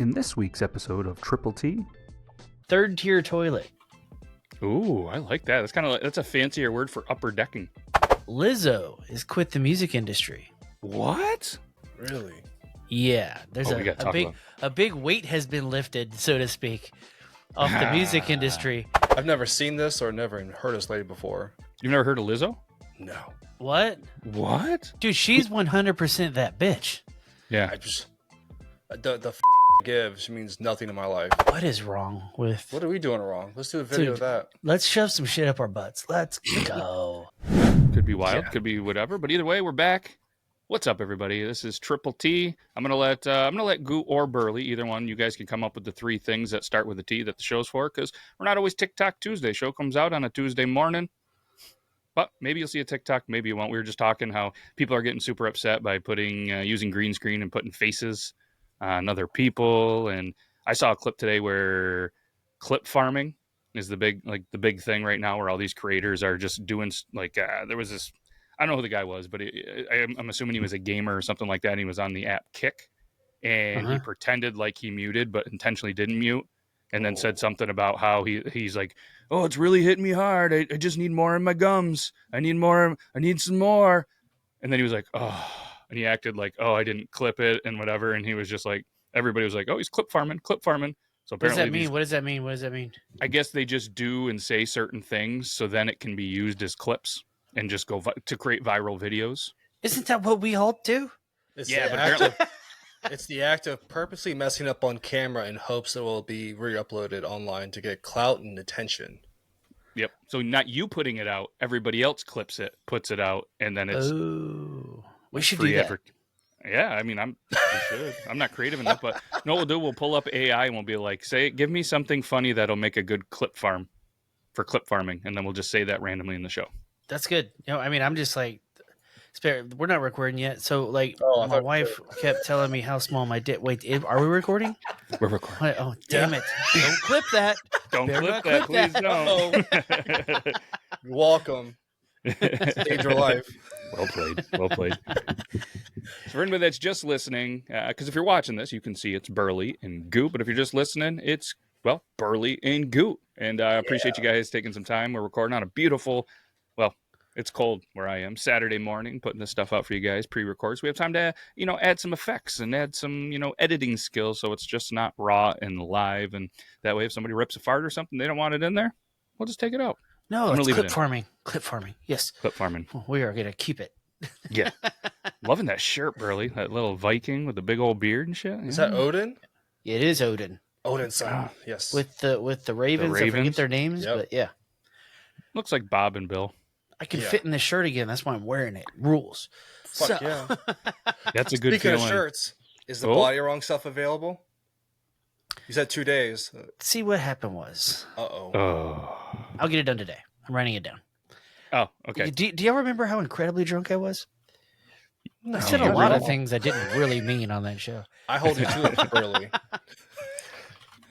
In this week's episode of Triple T, third tier toilet. Ooh, I like that. That's kind of that's a fancier word for upper decking. Lizzo has quit the music industry. What? Really? Yeah, there's a big weight has been lifted, so to speak, off the music industry. I've never seen this or never even heard of this lady before. You've never heard of Lizzo? No. What? What? Dude, she's 100% that bitch. Yeah. I just the gives means nothing in my life. What is wrong with? What are we doing wrong? Let's do a video of that. Let's shove some shit up our butts. Let's go. Could be wild, could be whatever, but either way, we're back. What's up, everybody? This is Triple T. I'm gonna let Goot or Burley, either one. You guys can come up with the three things that start with a T that the show's for, because we're not always TikTok Tuesday. Show comes out on a Tuesday morning, but maybe you'll see a TikTok, maybe you won't. We were just talking how people are getting super upset by putting using green screen and putting faces on other people, and I saw a clip today where clip farming is the big thing right now, where all these creators are just doing there was this. I don't know who the guy was, but I'm assuming he was a gamer or something like that. And he was on the app Kick, and he pretended like he muted, but intentionally didn't mute, and then said something about how he's like, "Oh, it's really hitting me hard. I just need more in my gums. I need more. I need some more." And then he was like, "Oh," and he acted like, "Oh, I didn't clip it," and whatever. And he was just like, everybody was like, "Oh, he's clip farming." So what does apparently, that mean? What does that mean? I guess they just do and say certain things, so then it can be used as clips. And just go to create viral videos. Isn't that what we all do? But apparently it's the act of purposely messing up on camera in hopes it will be re-uploaded online to get clout and attention. Yep. So not you putting it out, everybody else clips it, puts it out, and then it's. Oh, we should do that. Yeah, I mean, we should. I'm not creative enough, but no, we'll do. We'll pull up AI and we'll be like, give me something funny that'll make a good clip farm for clip farming, and then we'll just say that randomly in the show. That's good. I mean, I'm just like, we're not recording yet. So, my wife kept telling me how small my dick. Wait, are we recording? We're recording. Oh, damn it. Don't clip that. Don't clip that. Please don't. You're welcome. Save your life. Well played. So for anybody that's just listening, because if you're watching this, you can see it's Burley and Goot. But if you're just listening, it's, Burley and Goot. And I appreciate you guys taking some time. We're recording on a beautiful, it's cold where I am, Saturday morning, putting this stuff out for you guys, pre-records. We have time to, add some effects and add some, editing skills, so it's just not raw and live. And that way, if somebody rips a fart or something, they don't want it in there, we'll just take it out. No, it's clip farming. Clip farming, yes. Clip farming. We are going to keep it. Yeah. Loving that shirt, Burley, that little Viking with the big old beard and shit. Is that Odin? It is Odin. Odin's son, yes. With the Ravens, I forget their names, but yeah. Looks like Bob and Bill. I can fit in this shirt again. That's why I'm wearing it. Rules. Fuck yeah. That's a good Speaking feeling. of shirts, is the Body Wrong stuff available? You said 2 days. See, what happened was. I'll get it done today. I'm writing it down. Oh, okay. Do y'all remember how incredibly drunk I was? No, I said a lot of things I didn't really mean on that show. I hold you to it early.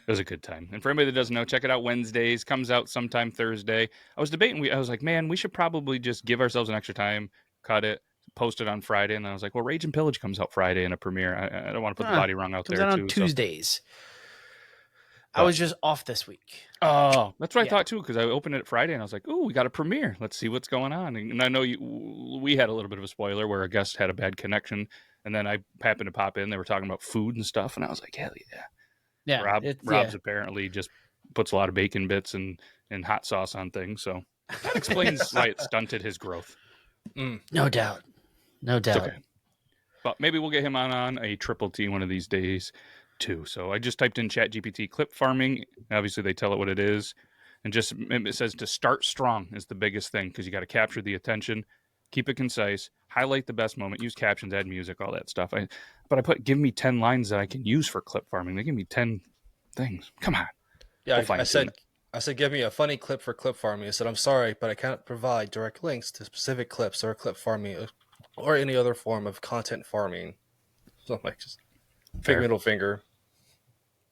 It was a good time. And for anybody that doesn't know, check it out Wednesdays. Comes out sometime Thursday. I was debating. I was like, man, we should probably just give ourselves an extra time, cut it, post it on Friday. And I was like, well, Rage and Pillage comes out Friday in a premiere. I don't want to put the Body Wrong out there, comes out too. on Tuesdays. I was just off this week. Oh, that's what I thought, too, because I opened it Friday, and I was like, oh, we got a premiere. Let's see what's going on. And I know we had a little bit of a spoiler where a guest had a bad connection, and then I happened to pop in. They were talking about food and stuff, and I was like, hell yeah. Yeah, Rob's apparently just puts a lot of bacon bits and hot sauce on things, so that explains why it stunted his growth. No doubt. It's okay. But maybe we'll get him on a Triple T one of these days, too. So I just typed in ChatGPT clip farming. Obviously, they tell it what it is. And just it says to start strong is the biggest thing, because you got to capture the attention, keep it concise, highlight the best moment, use captions, add music, all that stuff. But I put, give me 10 lines that I can use for clip farming. They give me 10 things. Come on. Yeah, I said, give me a funny clip for clip farming. I said, I'm sorry, but I can't provide direct links to specific clips or clip farming or any other form of content farming. So I'm like, just big middle finger.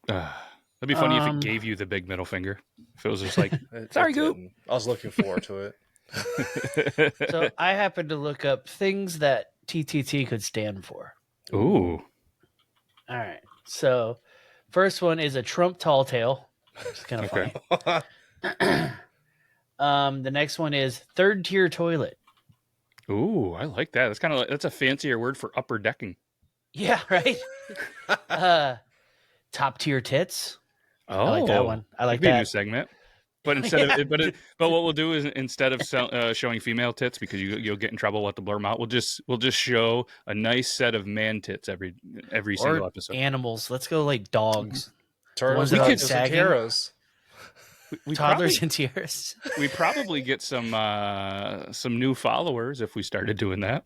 That'd be funny if it gave you the big middle finger. If it was just like, sorry, Goop. I was looking forward to it. So I happened to look up things that TTT could stand for. Ooh. All right. So First one is a Trump tall tale. It's kind of Okay. funny. The next one is third tier toilet. Ooh, I like that. That's kind of that's a fancier word for upper decking. Yeah, right. Top tier tits. Oh, I like that one. I like that'd be a new that. segment. But instead Yeah. of but what we'll do is instead of showing female tits, because you'll get in trouble, we'll have to blur them out. We'll just show a nice set of man tits every single Or episode. animals. Let's go like dogs. Turtles, that are cockatoos, and sagging. tiaras. We Toddlers probably, and tiaras. we probably get some new followers if we started doing that.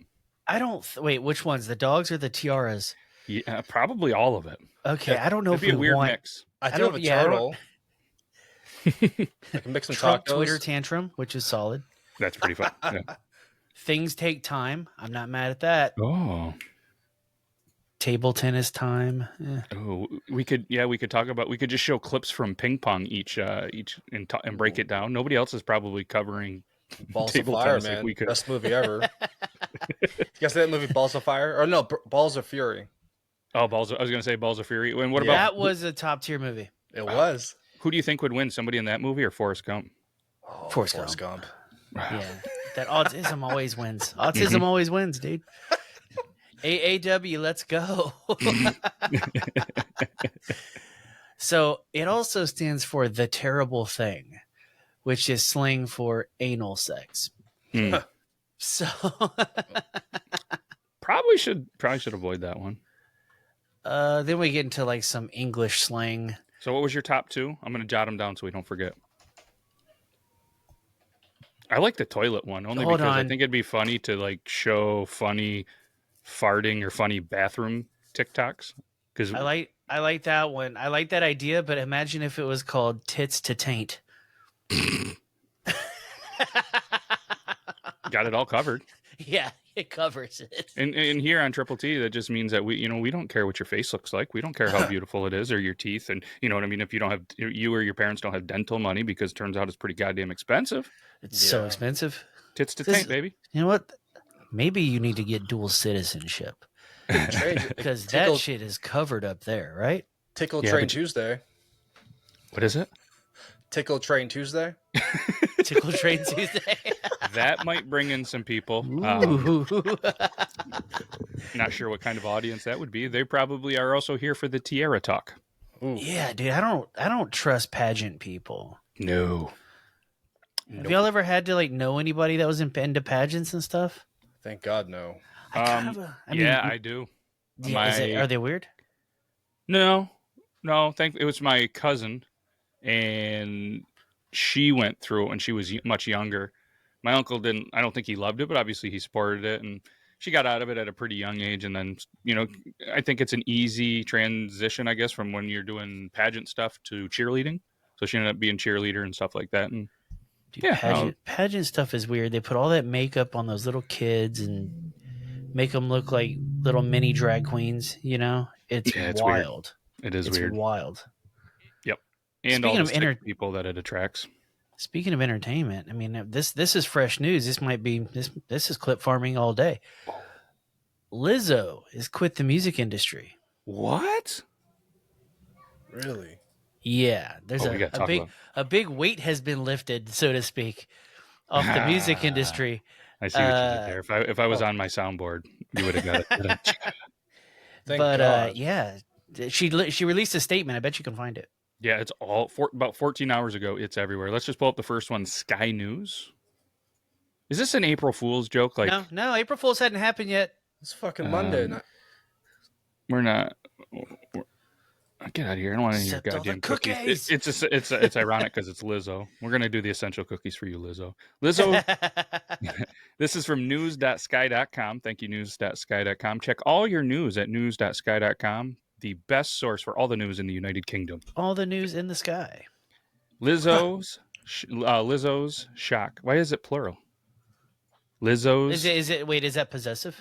I don't wait. Which ones? The dogs or the tiaras? Yeah, probably all of it. Okay, Yeah, I don't know It'd if be a we weird want. mix. I do don't- have a yeah, I don't- turtle. I can make some Trump tacos. Twitter tantrum, which is solid. That's pretty fun. Yeah. Things take time. I'm not mad at that. Oh. Table tennis time. Oh, we could talk about. We could just show clips from ping pong each and break it down. Nobody else is probably covering Balls of table Fire, tennis like man. we could. Best movie ever. You guys see that movie Balls of Fire? Or no, Balls of Fury. Oh, Balls! I was going to say Balls of Fury. And what about That was a top tier movie. It was. who do you think would win? Somebody in that movie or Forrest Gump? Oh, Forrest Gump. Yeah, that autism always wins. Autism always wins, dude. AAW, let's go. So it also stands for the terrible thing, which is slang for anal sex. Hmm. So Probably should avoid that one. then we get into like some English slang. So what was your top two? I'm going to jot them down so we don't forget. I like the toilet one only Hold because I on. think it'd be funny to like show funny farting or funny bathroom TikToks. Because I like that one. I like that idea, but imagine if it was called tits to taint. got it all covered. Yeah, it covers it. And here on Triple T, that just means that we don't care what your face looks like. We don't care how beautiful it is or your teeth. And you know what I mean? If you don't have, you or your parents don't have dental money, because it turns out it's pretty goddamn expensive. It's so Yeah. expensive. Tits to This- taint, baby. You know what? Maybe you need to get dual citizenship because that shit is covered up there, right? Tickle Yeah, Train but- Tuesday. What is it? Tickle Train Tuesday. Tickle Train Tuesday. That might bring in some people. Ooh. Not sure what kind of audience that would be. They probably are also here for the Tiara talk. Ooh. Yeah, dude. I don't trust pageant people. No. Have y'all ever had to like know anybody that was into pageants and stuff? Thank God, no. I do. Are they weird? No. It was my cousin, and she went through it when she was much younger. My uncle didn't. I don't think he loved it, but obviously he supported it, and she got out of it at a pretty young age. And then, I think it's an easy transition, I guess, from when you're doing pageant stuff to cheerleading. So she ended up being cheerleader and stuff like that. And Dude, yeah, pageant stuff is weird. They put all that makeup on those little kids and make them look like little mini drag queens. It's Yeah, it's wild. it is It's weird. wild. Yep. And Speaking all of the sick people that it attracts. Speaking of entertainment, I mean, this is fresh news. This might be this is clip farming all day. Lizzo has quit the music industry. What? Really? Yeah, there's we gotta talk about it. a big weight has been lifted, so to speak, off the music industry. I see what you did there. If I was on my soundboard, you would have got it. Thank But God. yeah, she released a statement. I bet you can find it. Yeah, it's all about 14 hours ago. It's everywhere. Let's just pull up the first one. Sky News. Is this an April Fool's joke? Like, No, April Fool's hadn't happened yet. It's fucking Monday. we're not. Get out of here! I don't want any of your Except all the goddamn cookies. cookies. It's ironic because it's Lizzo. We're gonna do the essential cookies for you, Lizzo. Lizzo. This is from news.sky.com. Thank you, news.sky.com. Check all your news at news.sky.com. The best source for all the news in the United Kingdom. All the news in the sky. Lizzo's shock. Why is it plural? Lizzo's. Is it? Wait, is that possessive?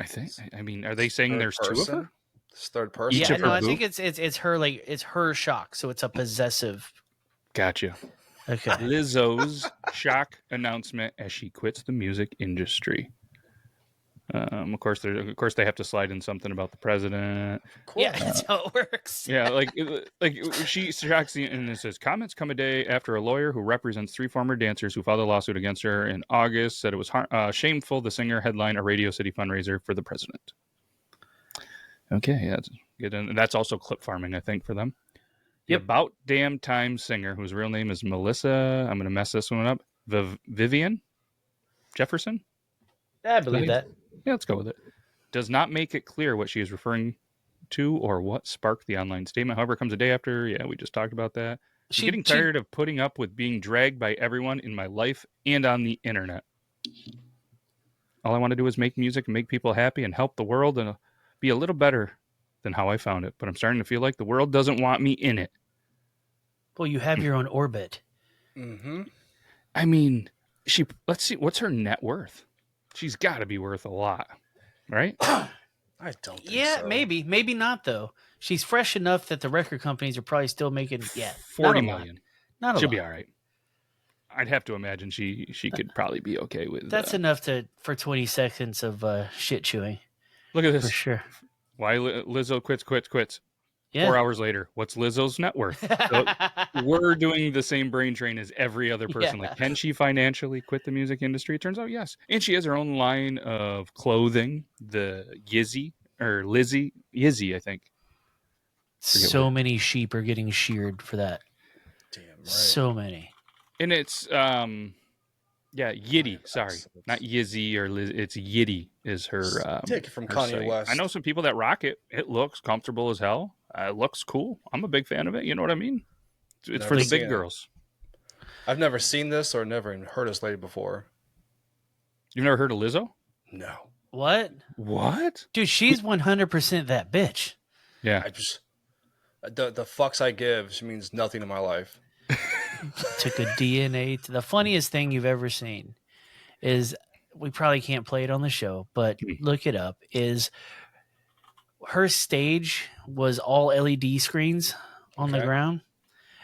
I think. I mean, are they saying there's two of her? It's third person. Each Yeah, of her no, I boob? think it's her it's her shock, so it's a possessive. Gotcha. Okay. Lizzo's shock announcement as she quits the music industry. Of course, they have to slide in something about the president. Yeah, that's how it works. Yeah, like she shocks the, and it says comments come a day after a lawyer who represents 3 former dancers who filed a lawsuit against her in August said it was shameful. The singer headlined a Radio City fundraiser for the president. Okay, that's good, and that's also clip farming, I think, for them. The About Damn Time singer, whose real name is Melissa, I'm going to mess this one up. Vivian Jefferson. I believe that. Yeah, let's go with it. Does not make it clear what she is referring to or what sparked the online statement. However, it comes a day after. Yeah, we just talked about that. I'm getting tired of putting up with being dragged by everyone in my life and on the internet. All I want to do is make music and make people happy and help the world and be a little better than how I found it. But I'm starting to feel like the world doesn't want me in it. Well, you have your own orbit. Mm-hmm. I mean, let's see, what's her net worth? She's got to be worth a lot, right? I don't think so. Maybe not though. She's fresh enough that the record companies are probably still making 40 million. Not a She'll lot. be all right. I'd have to imagine she could probably be okay with that's enough for 20 seconds of shit chewing. Look at this. For sure. Why Lizzo quits. Yeah. 4 hours later, what's Lizzo's net worth? So we're doing the same brain train as every other person. Yeah. Like, can she financially quit the music industry? It turns out yes. And she has her own line of clothing, the Yizzy, I think. So many sheep are getting sheared for that. Damn right. So many. And it's Yiddy. Sorry, not Yizzy or Liz. It's Yiddy is her. Take it from her Kanye site. West. I know some people that rock it. It looks comfortable as hell. It looks cool. I'm a big fan of it. You know what I mean? It's for the big girls. I've never seen this or never even heard this lady before. You've never heard of Lizzo? No. What? Dude, she's 100% that bitch. Yeah. I just the fucks I give, she means nothing in my life. Took a DNA. The funniest thing you've ever seen is, we probably can't play it on the show, but look it up, is her stage was all LED screens on the ground.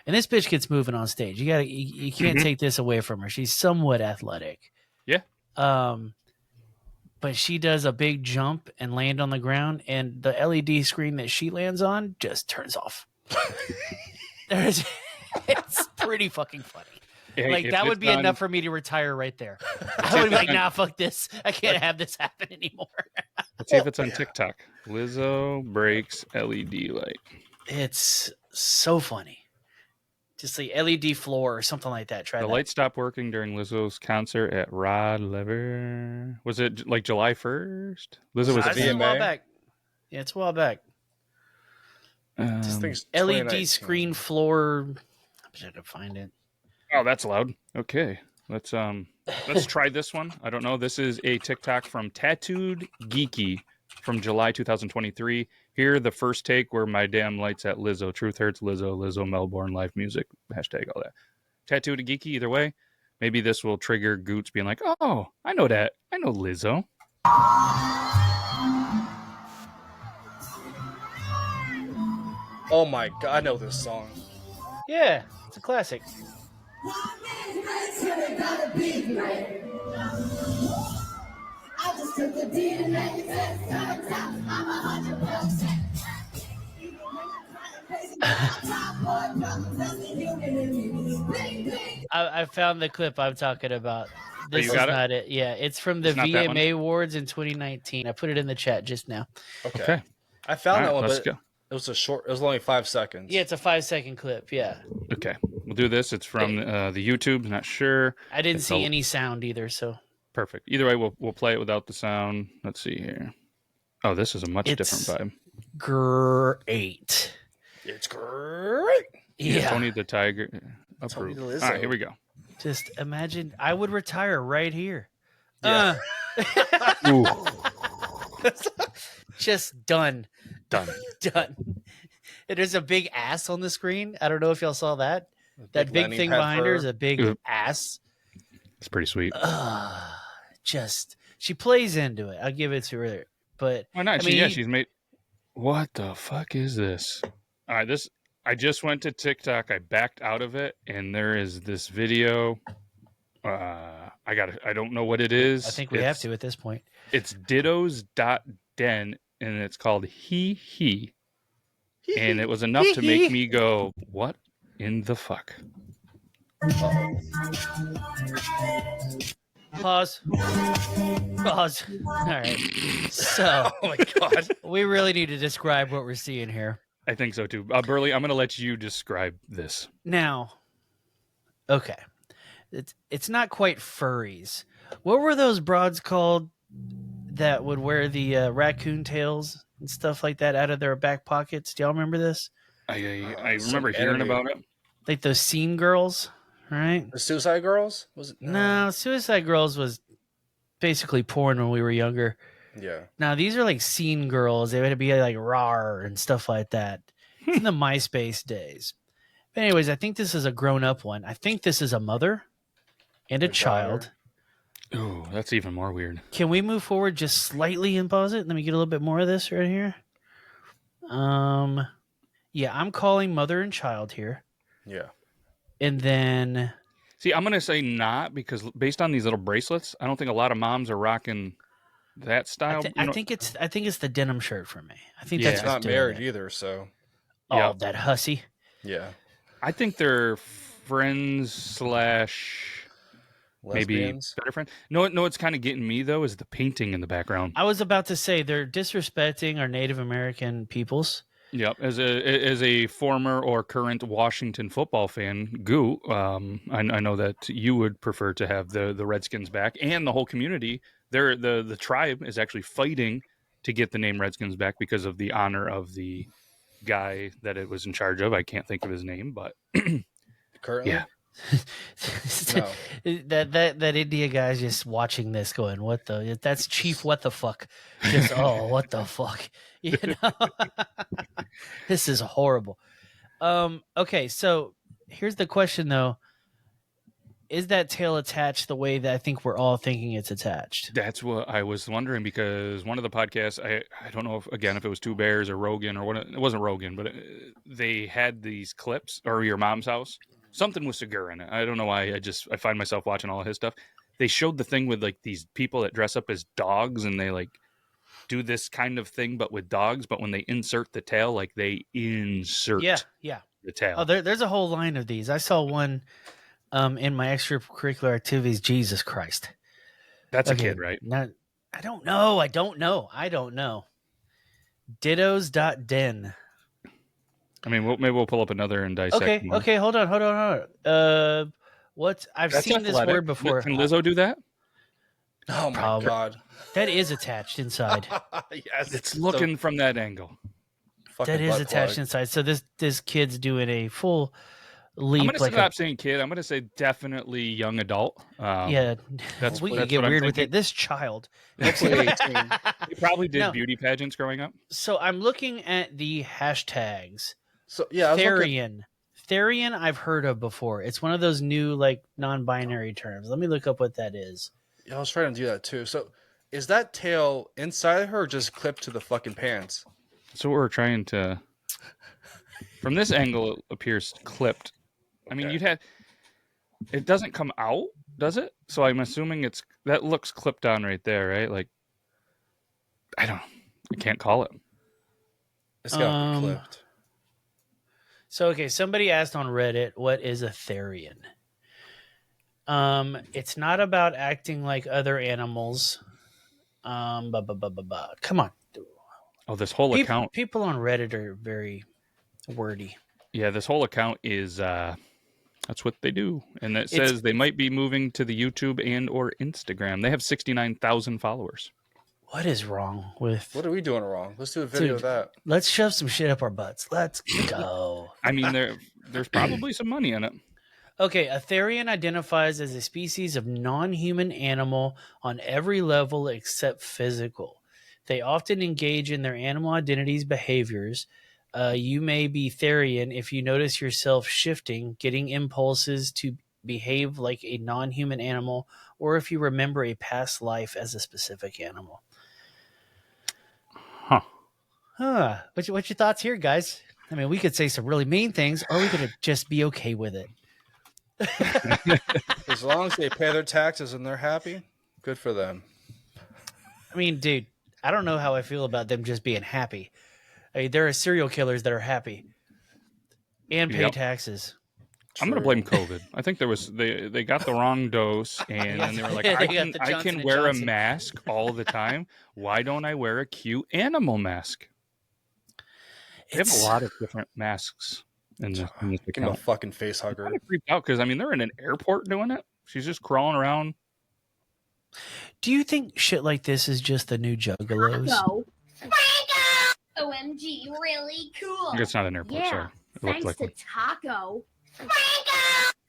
And this bitch gets moving on stage. You can't take this away from her. She's somewhat athletic. Yeah. But she does a big jump and land on the ground, and the LED screen that she lands on just turns off. It's pretty fucking funny. Hey, like, that would be enough for me to retire right there. I would be like, nah, fuck this. I can't have this happen anymore. Let's see if it's on TikTok. Lizzo breaks LED light. It's so funny. Just the LED floor or something like that. Try the that. light stopped working during Lizzo's concert at Rod Laver. Was it like July 1st? Lizzo was a while back. Yeah, it's a while back. LED screen floor. I'm trying to find it. Oh, that's loud. Okay. Let's try this one. I don't know. This is a TikTok from Tattooed Geeky from July 2023. Here, the first take where my damn lights at Lizzo. Truth hurts Lizzo Melbourne live music. Hashtag all that. Tattooed Geeky, either way. Maybe this will trigger Goots being like, oh, I know that. I know Lizzo. Oh my god, I know this song. Yeah, it's a classic. I found the clip I'm talking about. This is not it. Yeah, it's from the VMA Awards in 2019. I put it in the chat just now. Okay. I found that one, but it was it was only 5 seconds. Yeah, it's a 5-second clip. Yeah. Okay, we'll do this. It's from the YouTube. Not sure. I didn't see any sound either, so perfect. Either way, we'll play it without the sound. Let's see here. Oh, this is a much different vibe. Great. It's great. Yeah. Tony the Tiger. Approved. All right, here we go. Just imagine, I would retire right here. Yeah. Just done. And there's a big ass on the screen. I don't know if y'all saw that. That big thing behind her is a big ass. It's pretty sweet. She plays into it. I'll give it to her. But why not? She's made. What the fuck is this? All right, I just went to TikTok. I backed out of it, and there is this video. I I don't know what it is. I think we have to at this point. It's dittos.den, and it's called he. And it was enough to make me go, what in the fuck? Pause. All right. So, Oh my god. we really need to describe what we're seeing here. I think so too. Burley, I'm going to let you describe this. Now, okay. It's not quite furries. What were those broads called that would wear the raccoon tails and stuff like that out of their back pockets? Do y'all remember this? I remember hearing about it. Like those scene girls, right? The Suicide Girls? Was it? No, Suicide Girls was basically porn when we were younger. Yeah. Now, these are like scene girls. They would be like rawr and stuff like that. It's in the MySpace days. But anyways, I think this is a grown-up one. I think this is a mother and a child. Oh, that's even more weird. Can we move forward just slightly and pause it? Let me get a little bit more of this right here. Yeah, I'm calling mother and child here. Yeah. And then... See, I'm going to say not, because based on these little bracelets, I don't think a lot of moms are rocking that style. I think it's the denim shirt for me. I think Yeah. that's It's not what's doing married it. either, so Oh, Yeah. that hussy. yeah. I think they're friends / maybe Lesbians. better friend. No, it's kind of getting me though is the painting in the background. I was about to say they're disrespecting our Native American peoples. Yep, as a former or current Washington football fan, Goo, I know that you would prefer to have the Redskins back, and the whole community. The tribe is actually fighting to get the name Redskins back because of the honor of the guy that it was in charge of. I can't think of his name, but Currently? yeah. No. that India guy's just watching this going, what the, that's Chief what the fuck, just oh what the fuck, you know. This is horrible. Okay, so here's the question though, is that tail attached the way that I think we're all thinking it's attached? That's what I was wondering, because one of the podcasts, I don't know if it was Two Bears or Rogan or what, it wasn't Rogan, but they had these clips, or Your Mom's House. Something with Segura in it. I don't know why. I find myself watching all his stuff. They showed the thing with like these people that dress up as dogs, and they like do this kind of thing, but with dogs. But when they insert the tail, like they insert the tail. Oh, there's a whole line of these. I saw one in my extracurricular activities. Jesus Christ. That's okay, a kid, right? I don't know. Dittos.den. I mean, maybe we'll pull up another and dissect. Okay, hold on. I've seen this word before. Can Lizzo do that? Oh my god. That is attached inside. Yes. It's looking from that angle. That is attached inside. So this kid's doing a full leap. I'm going to stop saying kid. I'm going to say definitely young adult. Yeah, we could get weird with it. This child. Hopefully 18. He probably did beauty pageants growing up. So I'm looking at the hashtags. So yeah, Therian. Therian I've heard of before. It's one of those new like non-binary terms. Let me look up what that is. Yeah, I was trying to do that too. So is that tail inside of her or just clipped to the fucking pants? So we're trying to. From this angle, it appears clipped. I mean, it doesn't come out, does it? So I'm assuming that looks clipped on right there, right? Like, I can't call it. It's got to be clipped. So, okay, somebody asked on Reddit, what is a Therian? It's not about acting like other animals. Come on. Oh, this whole account. People on Reddit are very wordy. Yeah, this whole account is, that's what they do. And it says they might be moving to the YouTube and or Instagram. They have 69,000 followers. What is wrong with... What are we doing wrong? Let's do a video of that. Let's shove some shit up our butts. Let's go. I mean, there's probably some money in it. Okay, a Therian identifies as a species of non-human animal on every level except physical. They often engage in their animal identities behaviors. You may be Therian if you notice yourself shifting, getting impulses to behave like a non-human animal, or if you remember a past life as a specific animal. What's your thoughts here, guys? I mean, we could say some really mean things, or we could just be okay with it. As long as they pay their taxes and they're happy, good for them. I mean, dude, I don't know how I feel about them just being happy. I mean, there are serial killers that are happy and pay taxes. I'm going to blame COVID. I think they got the wrong dose, and then they were like, I can wear a mask all the time. Why don't I wear a cute animal mask? They have a lot of different masks in this account. A fucking face hugger. I'm kind of freaked out because, I mean, they're in an airport doing it. She's just crawling around. Do you think shit like this is just the new Juggalos? Franco! OMG, really cool. It's not an airport, sorry. Thanks to Taco. Franco!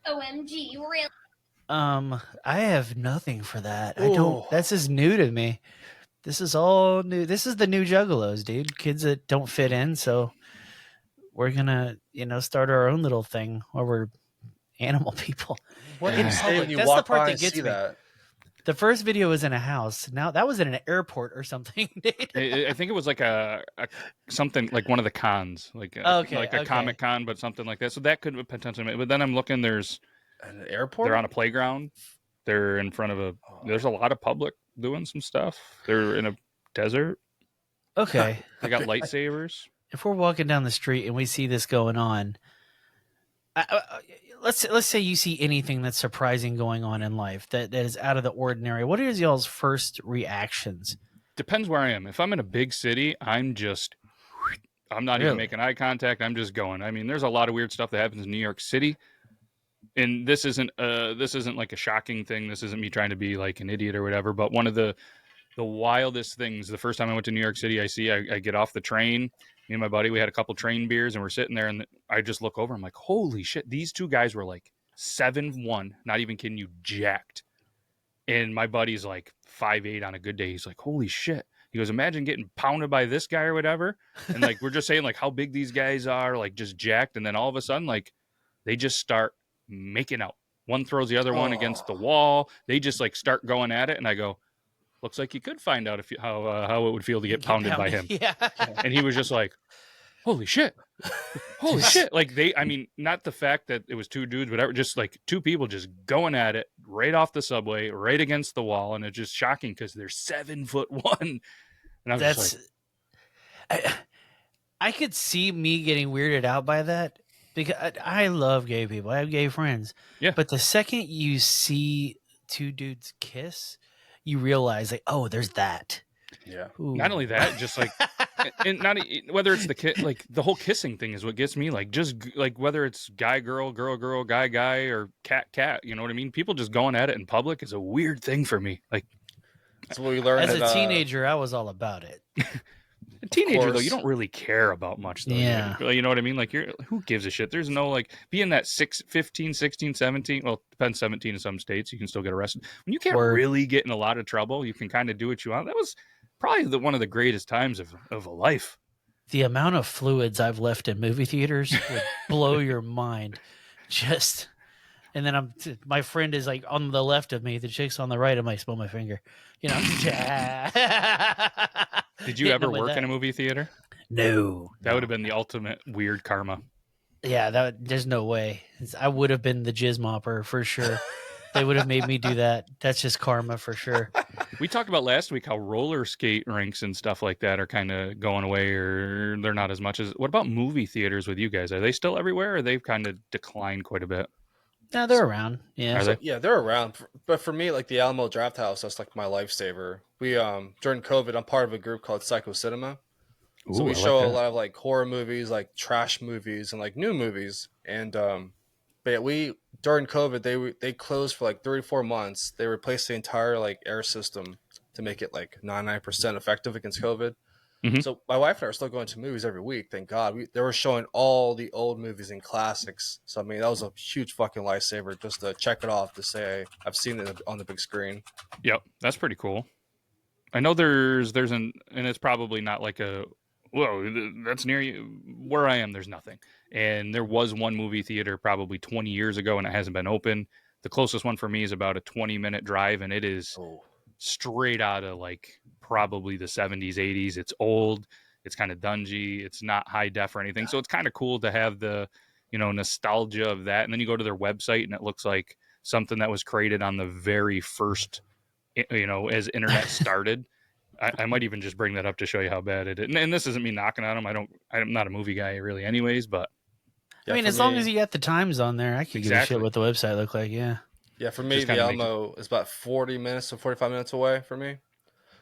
OMG, really. I have nothing for that. I don't. That's just new to me. This is all new. This is the new Juggalos, dude. Kids that don't fit in. So we're gonna, start our own little thing where we're animal people. What do you say when you walk by and see that? The first video was in a house. Now that was in an airport or something. I think it was like a something like one of the cons, like a Comic Con, but something like that. So that could potentially. But then I'm looking. There's an airport. They're on a playground. They're in front of There's a lot of public doing some stuff. They're in a desert. Okay. They got lightsabers. If we're walking down the street and we see this going on, let's say you see anything that's surprising going on in life that is out of the ordinary. What is y'all's first reactions? Depends where I am. If I'm in a big city, I'm not even making eye contact. I'm just going. I mean, there's a lot of weird stuff that happens in New York City. And this isn't like a shocking thing. This isn't me trying to be like an idiot or whatever. But one of the wildest things, the first time I went to New York City, I get off the train. Me and my buddy, we had a couple train beers and we're sitting there and I just look over. I'm like, holy shit. These two guys were like 7'1", not even kidding you, jacked. And my buddy's like 5'8" on a good day. He's like, holy shit. He goes, imagine getting pounded by this guy or whatever. And like, we're just saying like how big these guys are, like just jacked. And then all of a sudden, like they just start making out. One throws the other one against the wall. They just like start going at it. And I go, looks like you could find out how it would feel to get pounded by him. Yeah. And he was just like, holy shit. Holy shit. Like not the fact that it was two dudes, whatever, just like two people just going at it right off the subway, right against the wall. And it's just shocking because they're 7'1". And I'm just like, I could see me getting weirded out by that because I love gay people. I have gay friends. Yeah. But the second you see two dudes kiss, you realize like, oh, there's that. Yeah. Ooh. Not only that, just like, and not whether it's like the whole kissing thing is what gets me. Like just like whether it's guy girl guy or cat. You know what I mean? People just going at it in public is a weird thing for me. Like that's what we learned as a teenager. I was all about it. A teenager though, you don't really care about much though. Yeah. You know what I mean? Like who gives a shit? There's no like being that 15, 16, 17. Well, depends 17 in some states. You can still get arrested. When you can't really get in a lot of trouble, you can kind of do what you want. That was probably one of the greatest times of a life. The amount of fluids I've left in movie theaters would blow your mind. And then my friend is like on the left of me, the chick's on the right. I'm like, smell my finger. Did you ever work in a movie theater? No. That would have been the ultimate weird karma. Yeah, there's no way. I would have been the jizz mopper for sure. They would have made me do that. That's just karma for sure. We talked about last week how roller skate rinks and stuff like that are kind of going away, or they're not as much as. What about movie theaters with you guys? Are they still everywhere, or they've kind of declined quite a bit? No, they're around. Yeah, are they? Yeah, they're around. But for me, like the Alamo Draft House, that's like my lifesaver. We during COVID, I'm part of a group called Psycho Cinema. Ooh, so we show a lot of like horror movies, like trash movies, and like new movies. And but we during COVID, they closed for like 34 months. They replaced the entire like air system to make it like 99% effective against COVID. Mm-hmm. So my wife and I are still going to movies every week. Thank God. They were showing all the old movies and classics. So I mean, that was a huge fucking lifesaver just to check it off to say I've seen it on the big screen. Yep, that's pretty cool. I know there's and it's probably not like a whoa, that's near you. Where I am, there's nothing. And there was one movie theater probably 20 years ago, and it hasn't been open. The closest one for me is about a 20-minute drive, and it is straight out of like probably the 70s, 80s. It's old. It's kind of dungy. It's not high def or anything. So it's kind of cool to have the nostalgia of that. And then you go to their website and it looks like something that was created on the very first, as internet started. I might even just bring that up to show you how bad it is. And this isn't me knocking on them. I'm not a movie guy really anyways, but. I mean, as long as you got the times on there, I could give a shit what the website looked like. Yeah. Yeah, for me, the Alamo is about 40 minutes to 45 minutes away from me.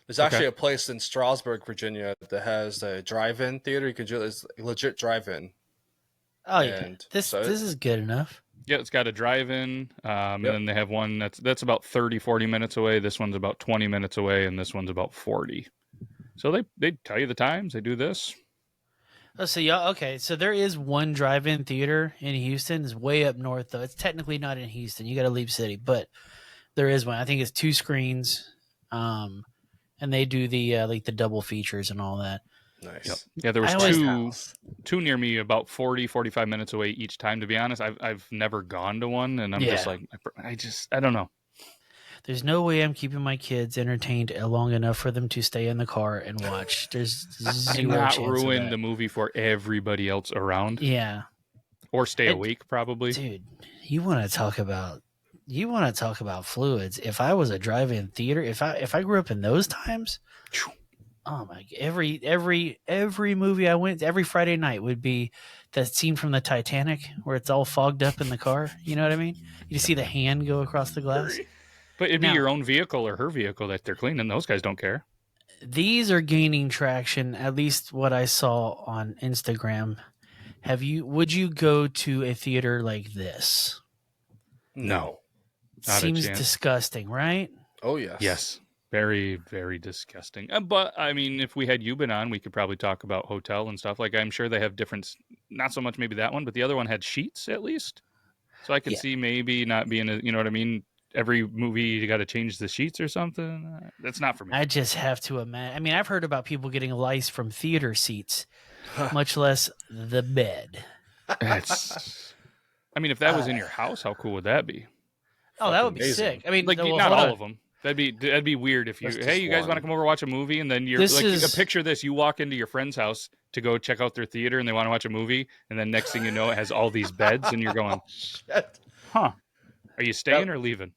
There's actually a place in Strasburg, Virginia, that has a drive-in theater. You can do it's a legit drive-in. Oh yeah, this is good enough. Yeah, it's got a drive-in, and then they have one that's about 30, 40 minutes away. This one's about 20 minutes away, and this one's about 40. So they tell you the times. They do this. Oh, so okay. So there is one drive-in theater in Houston. It's way up north, though. It's technically not in Houston. You got to leave city, but there is one. I think it's 2 screens, and they do the like the double features and all that. Nice. Yep. Yeah, there was two near me about 40, 45 minutes away each time. To be honest, I've never gone to one, and I'm just like, I don't know. There's no way I'm keeping my kids entertained long enough for them to stay in the car and watch. There's zero not chance ruin of the movie for everybody else around. Yeah. Or stay awake, probably. Dude, you want to talk about fluids. If I was a drive-in theater, if I grew up in those times, oh my! Every movie I went, every Friday night would be that scene from the Titanic where it's all fogged up in the car. You know what I mean? You see the hand go across the glass. But it'd be your own vehicle or her vehicle that they're cleaning. Those guys don't care. These are gaining traction. At least what I saw on Instagram. Would you go to a theater like this? No. Seems disgusting, right? Oh, yes. Yes. Very, very disgusting. But, I mean, if we had you been on, we could probably talk about hotel and stuff. Like, I'm sure they have different, not so much maybe that one, but the other one had sheets at least. So I can see maybe not being, you know what I mean? Every movie, you got to change the sheets or something. That's not for me. I just have to imagine. I mean, I've heard about people getting lice from theater seats, much less the bed. I mean, if that was in your house, how cool would that be? Oh, that would be sick. I mean, like not all of them. That'd be weird if you. Hey, you guys want to come over watch a movie, and then you're picture this: you walk into your friend's house to go check out their theater, and they want to watch a movie, and then next thing you know, it has all these beds, and you're going, "Huh? Are you staying or leaving?"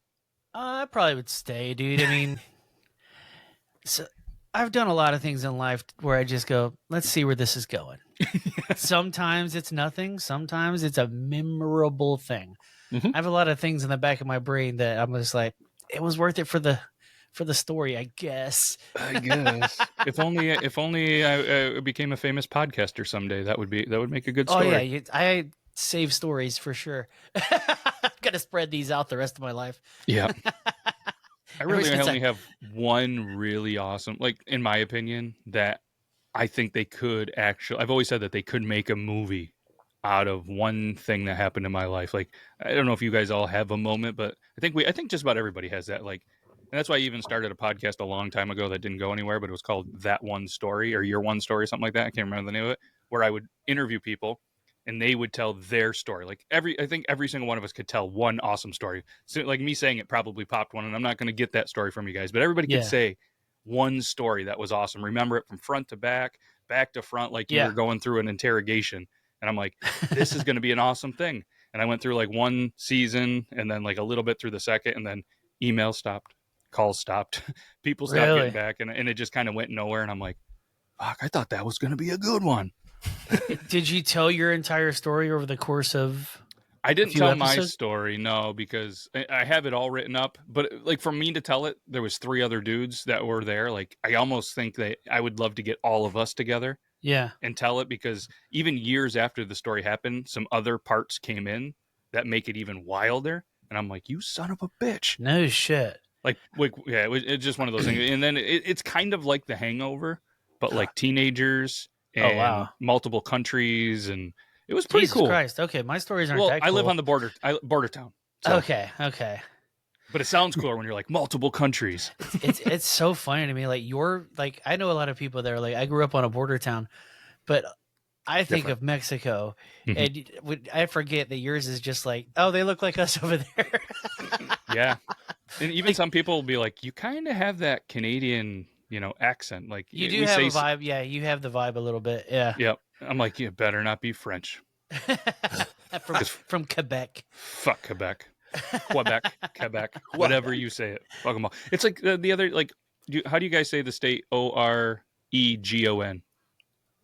I probably would stay, dude. I mean, so I've done a lot of things in life where I just go, let's see where this is going. Sometimes it's nothing. Sometimes it's a memorable thing. Mm-hmm. I have a lot of things in the back of my brain that I'm just like, it was worth it for the story, I guess. If only I became a famous podcaster someday, that would make a good story. Oh yeah, I save stories for sure. I've got to spread these out the rest of my life. Yeah. I really only have one really awesome, like in my opinion, that I think they could actually, I've always said that they could make a movie out of one thing that happened in my life. Like, I don't know if you guys all have a moment, but I think just about everybody has that. Like, and that's why I even started a podcast a long time ago that didn't go anywhere, but it was called That One Story or Your One Story, something like that. I can't remember the name of it, where I would interview people and they would tell their story. Like I think every single one of us could tell one awesome story. So like me saying it probably popped one, and I'm not going to get that story from you guys, but everybody could say one story that was awesome. Remember it from front to back to front, like you were going through an interrogation. And I'm like, this is going to be an awesome thing. And I went through like one season and then like a little bit through the second, and then emails stopped, calls stopped, people stopped getting back, and it just kind of went nowhere. And I'm like, fuck, I thought that was going to be a good one. Did you tell your entire story over the course of? I didn't tell my story, no, because I have it all written up. But like for me to tell it, there was 3 other dudes that were there. Like I almost think that I would love to get all of us together. Yeah. And tell it, because even years after the story happened, some other parts came in that make it even wilder. And I'm like, you son of a bitch. No shit. Like yeah, it's just one of those things. And then it's kind of like The Hangover, but like teenagers and multiple countries, and it was pretty cool. Jesus Christ. Okay, my stories aren't that cool. I live on the border town. So. Okay. But it sounds cooler when you're like multiple countries. It's so funny to me. Like I know a lot of people there. Like I grew up on a border town, but I think of Mexico, and I forget that yours is just like, oh, they look like us over there. Yeah, and even some people will be like, you kind of have that Canadian, accent. Like you do have a vibe. Yeah, you have the vibe a little bit. Yeah. Yep. I'm like, you better not be French. from Quebec. Fuck Quebec. Quebec, whatever you say it. Fuck them all. It's like the other, like, how do you guys say the state? Oregon.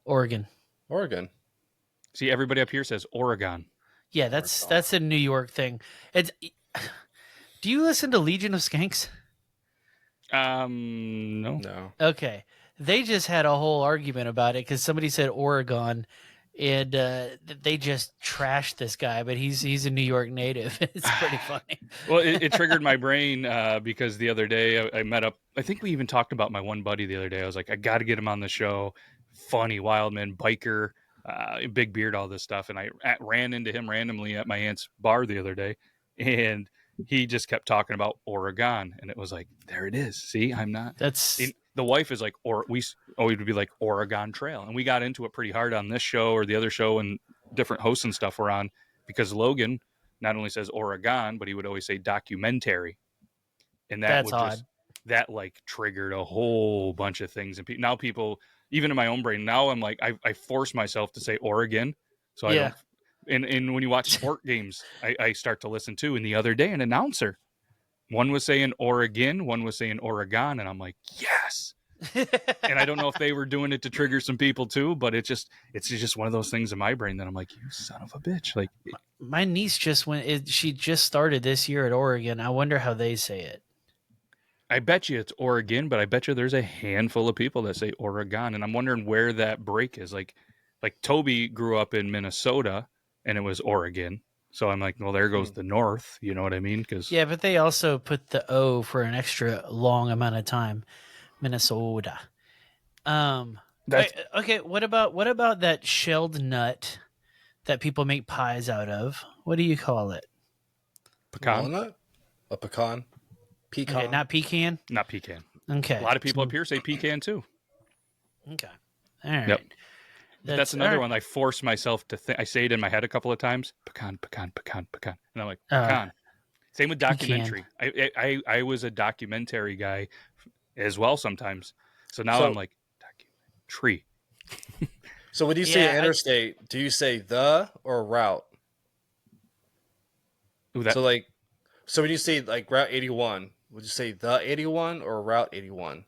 Oregon. Oregon. See, everybody up here says Oregon. Yeah, that's a New York thing. It's. Do you listen to Legion of Skanks? No. Okay, they just had a whole argument about it because somebody said Oregon, and they just trashed this guy. But he's a New York native. It's pretty funny. Well, it triggered my brain because the other day I met up. I think we even talked about my one buddy the other day. I was like, I got to get him on the show. Funny, wildman, biker, big beard, all this stuff. And I ran into him randomly at my aunt's bar the other day, and he just kept talking about Oregon, and it was like, there it is. See, I'm not. The wife is like, we would be like Oregon Trail, and we got into it pretty hard on this show or the other show, and different hosts and stuff were on, because Logan not only says Oregon, but he would always say documentary, and that's odd. That like triggered a whole bunch of things, and now people, even in my own brain, now I'm like, I force myself to say Oregon, so I don't. And when you watch sport games, I start to listen too. And the other day, an announcer, one was saying Oregon, one was saying Oregon, and I'm like, yes. And I don't know if they were doing it to trigger some people too, but it's just one of those things in my brain that I'm like, you son of a bitch. Like, my niece just she just started this year at Oregon. I wonder how they say it. I bet you it's Oregon, but I bet you there's a handful of people that say Oregon, and I'm wondering where that break is. Like Toby grew up in Minnesota, and it was Oregon. So I'm like, well, there goes the North. You know what I mean? Yeah, but they also put the O for an extra long amount of time. Minnesota. Okay, what about that shelled nut that people make pies out of? What do you call it? Pecan? Walnut? A pecan? Pecan? Okay, not pecan? Not pecan. Okay. A lot of people up here say pecan too. Okay. All right. Yep. That's another one I force myself to think. I say it in my head a couple of times. Pecan. And I'm like, pecan. Same with documentary. I was a documentary guy as well sometimes. So now I'm like, documentary. So when you say interstate, do you say the or route? So when you say like Route 81, would you say the 81 or Route 81?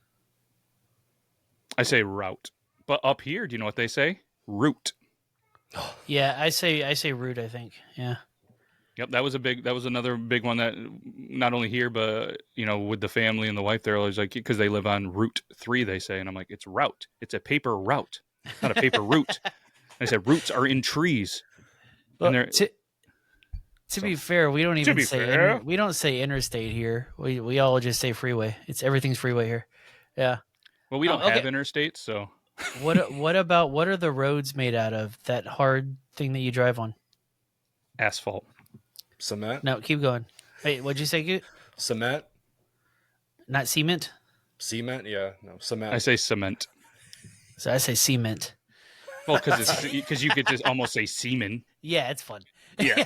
I say route. But up here, do you know what they say? Route. Yeah, I say route, I think. Yeah. Yep, that was another big one that not only here, but with the family and the wife, they're always like, because they live on Route 3, they say, and I'm like, it's route. It's a paper route, not a paper route. I said roots are in trees. Well, and to be fair, we don't even say we don't say interstate here. We all just say freeway. Everything's freeway here. Yeah. Well, we don't have interstates, so. What are the roads made out of? That hard thing that you drive on? Asphalt. Cement? No, keep going. Wait, what'd you say, Goot? Cement? Not cement? Cement, yeah. No, cement. I say cement. So I say cement. Well, because you could just almost say semen. Yeah, it's fun. Yeah.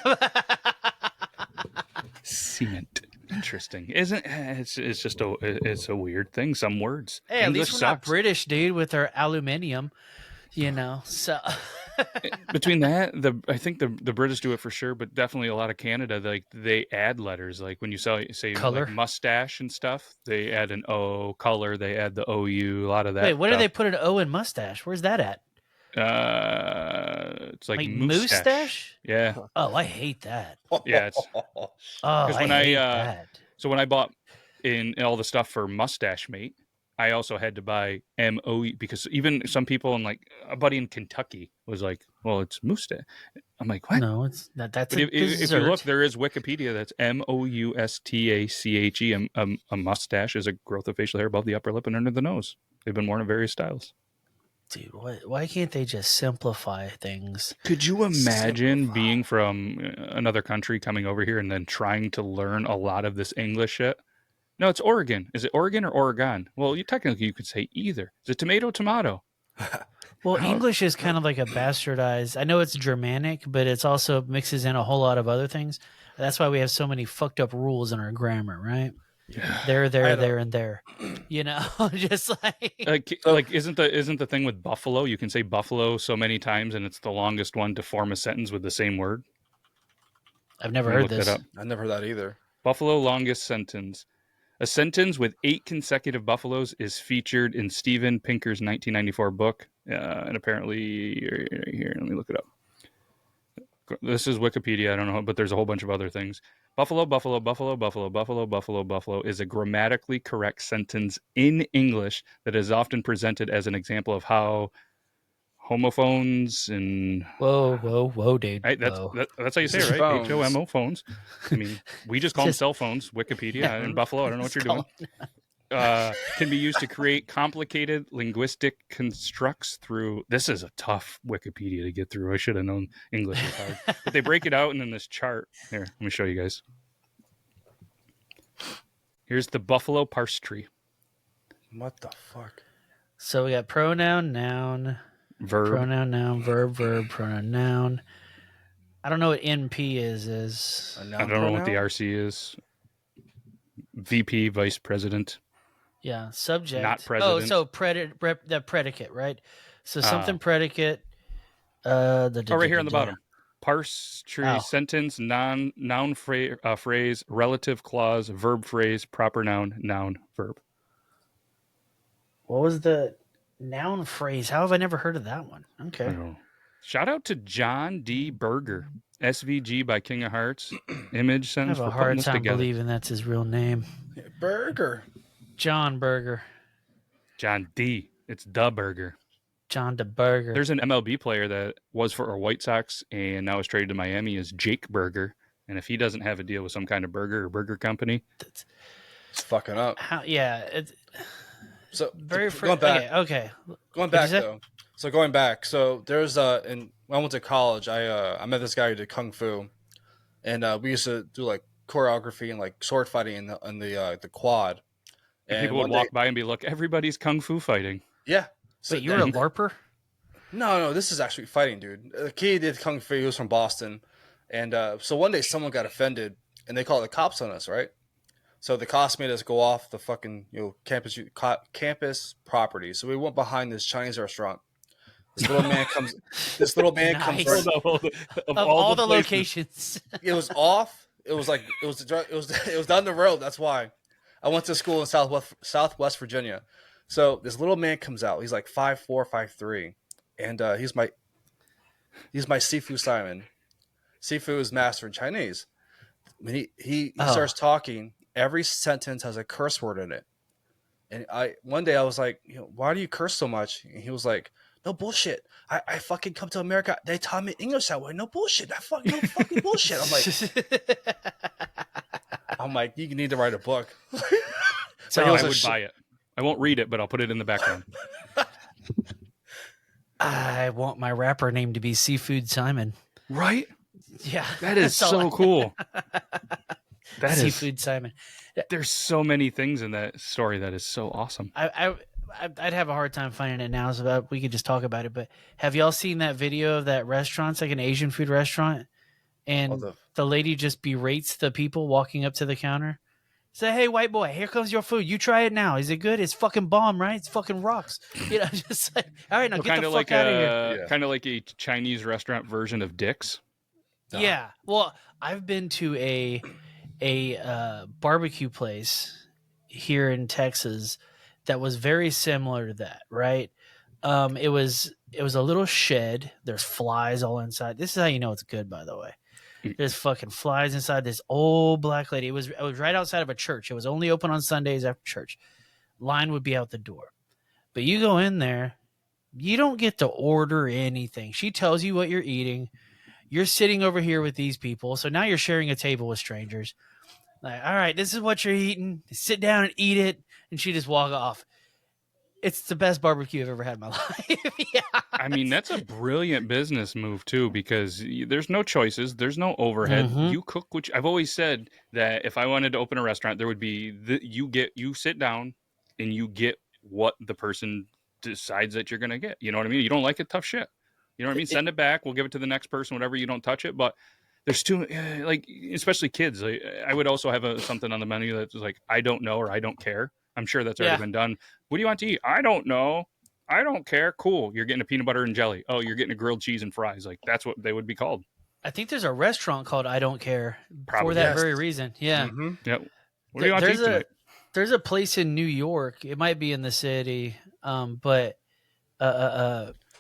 Cement. Interesting, isn't it? It's just it's a weird thing. Some words. Hey, at least we're not British, dude, with our aluminium. So between that, I think the British do it for sure, but definitely a lot of Canada, like they add letters. Like when you say color, like mustache and stuff, they add an O. Color, they add the OU. A lot of that. Wait, what do they put an O in mustache? Where's that at? It's like moustache. Yeah. Oh, I hate that. Yeah. I hate that. So when I bought in all the stuff for Mustache Mate, I also had to buy MOE, because even some people, and like a buddy in Kentucky was like, well, it's mustache. I'm like, what? No, it's not. That's if you look, there is Wikipedia. That's MOUSTACHE. A mustache is a growth of facial hair above the upper lip and under the nose. They've been worn in various styles. Dude, why can't they just simplify things? Could you imagine being from another country, coming over here, and then trying to learn a lot of this English shit? No, it's Oregon. Is it Oregon or Oregon? Well, you could say either. Is it tomato? Well, English is kind of like a bastardized. I know it's Germanic, but it's also mixes in a whole lot of other things. That's why we have so many fucked up rules in our grammar, right? Yeah. There, and there. Just like isn't the thing with buffalo? You can say buffalo so many times, and it's the longest one to form a sentence with the same word. I've never Let me heard look that this. up. I never heard that either. Buffalo longest sentence. A sentence with 8 consecutive buffaloes is featured in Steven Pinker's 1994 book. And apparently, here, let me look it up. This is Wikipedia. I don't know, but there's a whole bunch of other things. Buffalo, buffalo, buffalo, buffalo, buffalo, buffalo, buffalo is a grammatically correct sentence in English that is often presented as an example of how homophones and Whoa, dude. right, that's how you say it, right? Phones. HOMO phones. I mean, we just call them Just- cell phones. Wikipedia and Buffalo. I don't know what you're doing. Can be used to create complicated linguistic constructs through. This is a tough Wikipedia to get through. I should have known English was hard. But they break it out and in this chart. Here, let me show you guys. Here's the buffalo parse tree. What the fuck? So we got pronoun, noun, Verb. pronoun, noun, verb, pronoun, noun. I don't know what NP is. A I noun don't know what the pronoun? RC is. VP, vice president. Yeah, subject. Not Oh, president. so the predicate, right? So something predicate. Oh, right here on the bottom. Parse tree, Oh. sentence, noun phrase, relative clause, verb phrase, proper noun, verb. What was the noun phrase? How have I never heard of that one? I Okay. don't know. Shout out to John D. Berger, SVG by King of Hearts, image I sentence have a for putting hard this time together. believing that's his real name. Yeah, burger. John Berger. John D. It's the Burger. John de Berger. There's an MLB player that was for our White Sox and now is traded to Miami is Jake Berger. And if he doesn't have a deal with some kind of burger or burger company, It's fucking up. It's So very going back. Okay. Going What'd back you say? though. So going back. So there's when I went to college, I met this guy who did kung fu, and we used to do like choreography and like sword fighting in the quad. and people would one walk day- by and be like, everybody's kung fu fighting. Yeah. So Wait, you were a then- LARPer? No, this is actually fighting, dude. The kid did kung fu. He was from Boston, and so one day someone got offended, and they called the cops on us, right? So the cops made us go off the fucking campus property. So we went behind this Chinese restaurant. This little man comes. This little man comes. Nice. Right, Of all the places. locations. it was off. It was like it was down the road. That's why I went to school in Southwest Virginia. So this little man comes out. He's like 5'4", 5'3", and he's my Sifu Simon. Sifu is master in Chinese. When he starts talking, every sentence has a curse word in it. And one day I was like, why do you curse so much? And he was like, no bullshit. I fucking come to America. They taught me English that way. No bullshit. No fucking bullshit. I'm like, you need to write a book. So I would buy it. I won't read it, but I'll put it in the background. I want my rapper name to be Seafood Simon. Right? Yeah. That is that's all so I- cool. That is. Seafood Simon. There's so many things in that story that is so awesome. I'd have a hard time finding it now, so we could just talk about it. But have y'all seen that video of that restaurant? It's like an Asian food restaurant, and the lady just berates the people walking up to the counter. Say, hey, white boy, here comes your food. You try it now. Is it good? It's fucking bomb, right? It's fucking rocks. Just like, all right, now get the fuck out of here. Kind of like a Chinese restaurant version of Dick's. Yeah. Well, I've been to a barbecue place here in Texas that was very similar to that, right? It was a little shed. There's flies all inside. This is how you know it's good, by the way. There's fucking flies inside. This old black lady. It was right outside of a church. It was only open on Sundays after church. Line would be out the door. But you go in there, you don't get to order anything. She tells you what you're eating. You're sitting over here with these people. So now you're sharing a table with strangers. Like, all right, this is what you're eating. Sit down and eat it. And she just walk off. It's the best barbecue I've ever had in my life. Yeah. I mean, that's a brilliant business move too, because there's no choices, there's no overhead. Mhm. You cook which I've always said that if I wanted to open a restaurant, there would be you sit down and you get what the person decides that you're gonna get. You know what I mean? You don't like it, tough shit. You know what I mean? Send it back. We'll give it to the next person. Whatever. You don't touch it. But there's too like, especially kids. I would also have something on the menu that's like, I don't know or I don't care. I'm sure that's already been done. What do you want to eat? I don't know. I don't care. Cool. You're getting a peanut butter and jelly. Oh, you're getting a grilled cheese and fries. Like that's what they would be called. I think there's a restaurant called I Don't Care Probably. for that Yes. very reason. Yeah. Yep. What do you want to eat tonight? There's a place in New York. It might be in the city, but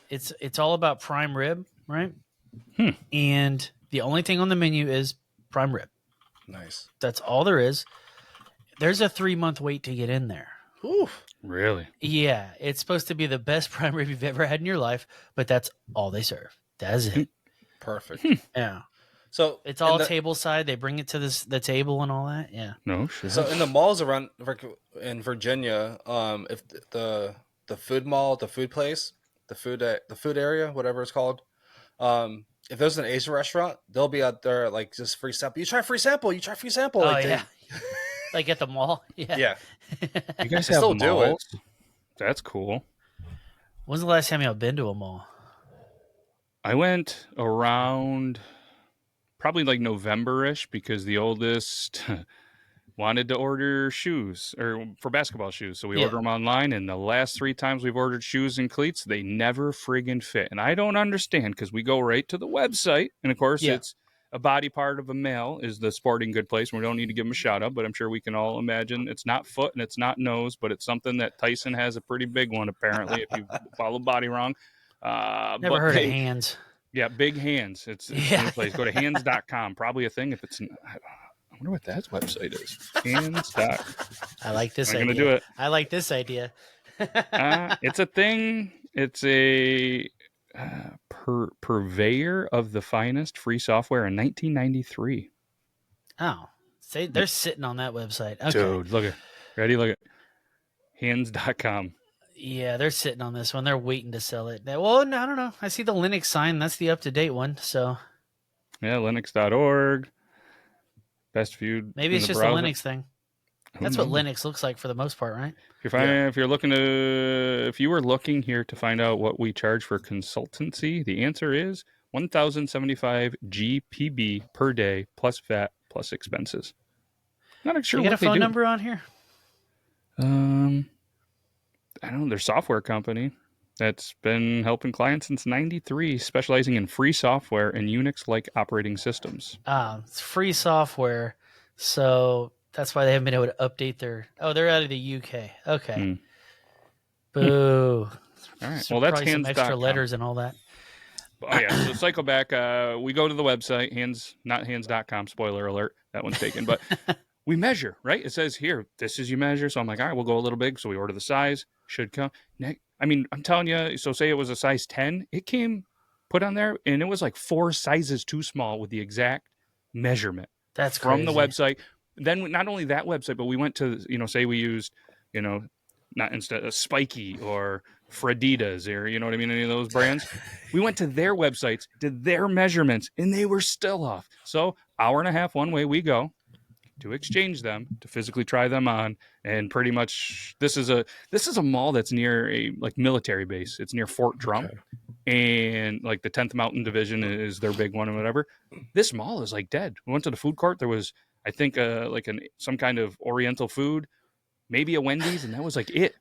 it's all about prime rib, right? And the only thing on the menu is prime rib. Nice. That's all there is. There's a 3-month wait to get in there. Oof. Really? Yeah, it's supposed to be the best prime rib you've ever had in your life, but that's all they serve. That's it. Perfect. Yeah. So It's all table side. They bring it to the table and all that. Yeah. No shit. So in the malls around in Virginia, if the food mall, the food place, the food area, whatever it's called, if there's an Asian restaurant, they'll be out there like just free sample. You try free sample. You try free sample. Oh like yeah. Like at the mall. Yeah. Yeah. You guys They have still do it. malls? That's cool. When's the last time y'all been to a mall? I went around probably like November-ish because the oldest wanted to order shoes or for basketball shoes. So we order them online, and the last 3 times we've ordered shoes and cleats, they never friggin' fit. And I don't understand because we go right to the website, and of course it's a body part of a male is the sporting good place. We don't need to give them a shout out, but I'm sure we can all imagine it's not foot and it's not nose, but it's something that Tyson has a pretty big one apparently if you follow body wrong. Never heard of hands. Yeah, big hands. It's a new place. Go to hands.com. Probably a thing if it's. I wonder what that website is. Hands.com. I like this I'm idea. going to do it. I like this idea. It's a thing. It's a purveyor of the finest free software in 1993. Oh, they're sitting on that website. Okay. Dude, look at. Ready? Look at. Hands.com. Yeah, they're sitting on this one. They're waiting to sell it. Well, no, I don't know. I see the Linux sign. That's the up-to-date one. So yeah, linux.org. Best viewed. Maybe it's just browser. a Linux thing. That's what Linux looks like for the most part, right? If you were looking here to find out what we charge for consultancy, the answer is 1,075 GPB per day plus VAT plus expenses. Not sure you got what a phone they do. number on here? I don't know. Their software company that's been helping clients since '93, specializing in free software and Unix-like operating systems. It's free software, so that's why they haven't been able to update their. Oh, they're out of the UK. Okay. Boo. All right. Well, that's hands. Some extra hands.com. letters and all that. Oh yeah. So cycle back. We go to the website. Not hands.com. Spoiler alert. That one's taken. But we measure, right? It says here, this is you measure. So I'm like, all right, we'll go a little big. So we order the size. Should come. I mean, I'm telling you, so say it was a size 10. It came put on there, and it was like 4 sizes too small with the exact measurement. That's from crazy. the website. Then not only that website, but we went to, say we used, not instead of Spiky or Freditas or, you know what I mean, any of those brands. We went to their websites, did their measurements, and they were still off. So hour and a half one way we go to exchange them, to physically try them on, and pretty much this is a mall that's near a military base. It's near Fort Drum, and like the 10th Mountain Division is their big one or whatever. This mall is like dead. We went to the food court. There was, I think, some kind of Oriental food, maybe a Wendy's, and that was like it.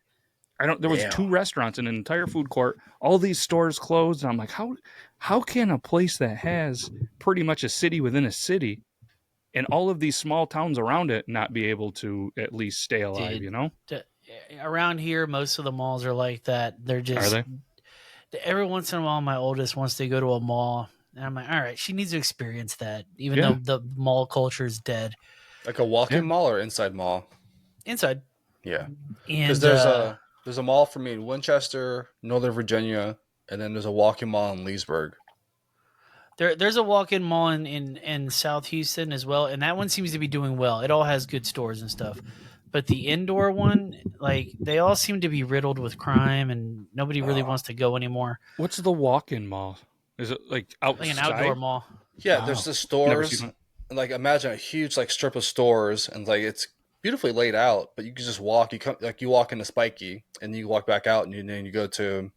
There was 2 restaurants in an entire food court. All these stores closed, and I'm like, how can a place that has pretty much a city within a city and all of these small towns around it not be able to at least stay alive, Around here, most of the malls are like that. They're just... Are they? Every once in a while, my oldest wants to go to a mall, and I'm like, all right, she needs to experience that, even though the mall culture is dead. Like a walk-in mall or inside mall? Inside. Yeah. And Because there's a mall for me in Winchester, Northern Virginia, and then there's a walk-in mall in Leesburg. There's a walk-in mall in South Houston as well, and that one seems to be doing well. It all has good stores and stuff. But the indoor one, they all seem to be riddled with crime, and nobody really wants to go anymore. What's the walk-in mall? Is it like outside? Like an outdoor mall. Yeah, there's the stores. Like imagine a huge strip of stores, and it's beautifully laid out. But you can just walk. You walk into Spiky, and you walk back out, and then you go to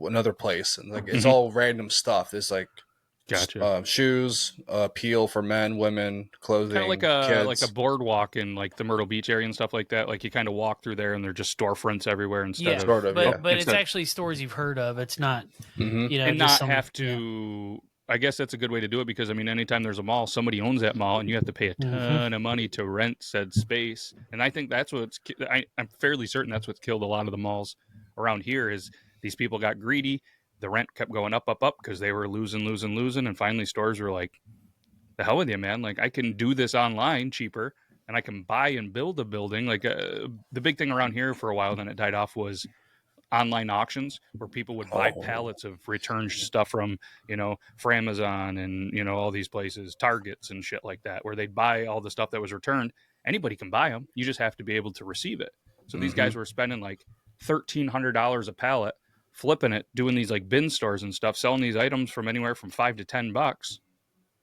another place, and it's all random stuff. There's gotcha. Shoes, peel for men, women, clothing, kind of kids. like a boardwalk in the Myrtle Beach area and stuff like that. Like you kind of walk through there, and they're just storefronts everywhere instead of. But it's actually stores you've heard of. It's not, and not have to I guess that's a good way to do it because, I mean, anytime there's a mall, somebody owns that mall and you have to pay a ton of money to rent said space. And I think that's what's, I'm fairly certain that's what's killed a lot of the malls around here is these people got greedy. The rent kept going up because they were losing. And finally stores were like, the hell with you, man. Like I can do this online cheaper and I can buy and build a building. Like the big thing around here for a while, then it died off, was online auctions where people would buy pallets of returned stuff from, for Amazon and, all these places, Targets and shit like that, where they'd buy all the stuff that was returned. Anybody can buy them. You just have to be able to receive it. So these guys were spending like $1,300 a pallet, flipping it, doing these like bin stores and stuff, selling these items from anywhere from $5 to $10,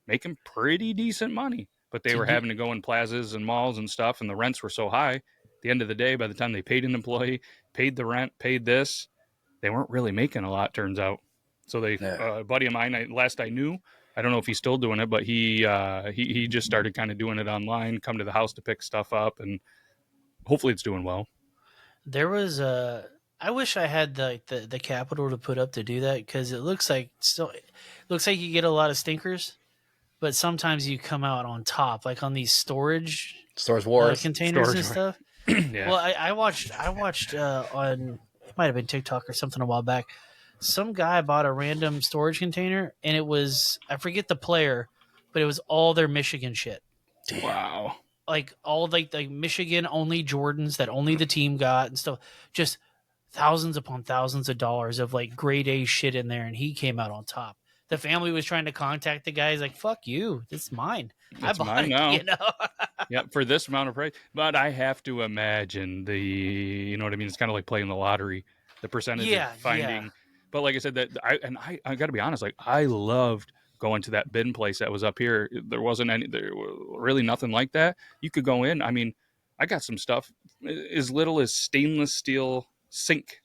making pretty decent money. But they were having to go in plazas and malls and stuff, and the rents were so high. At the end of the day, by the time they paid an employee, paid the rent, paid this, they weren't really making a lot, turns out. So they, a buddy of mine, last I knew, I don't know if he's still doing it, but he just started kind of doing it online, come to the house to pick stuff up, and hopefully it's doing well. There was I wish I had the capital to put up to do that, because it looks like you get a lot of stinkers, but sometimes you come out on top, like on these storage wars containers and stuff. Yeah. Well, I watched on, it might have been TikTok or something a while back. Some guy bought a random storage container, and it was, I forget the player, but it was all their Michigan shit. Damn. Wow. Like all like Michigan only Jordans that only the team got and stuff. Just thousands upon thousands of dollars of like grade A shit in there, and he came out on top. The family was trying to contact the guy. He's like, "Fuck you, this is mine. It's I bought mine it." now. Yeah, for this amount of price. But I have to imagine you know what I mean? It's kind of like playing the lottery, the percentage of finding. Yeah. But like I said, that I got to be honest, like I loved going to that bin place that was up here. There was really nothing like that. You could go in. I mean, I got some stuff as little as stainless steel sink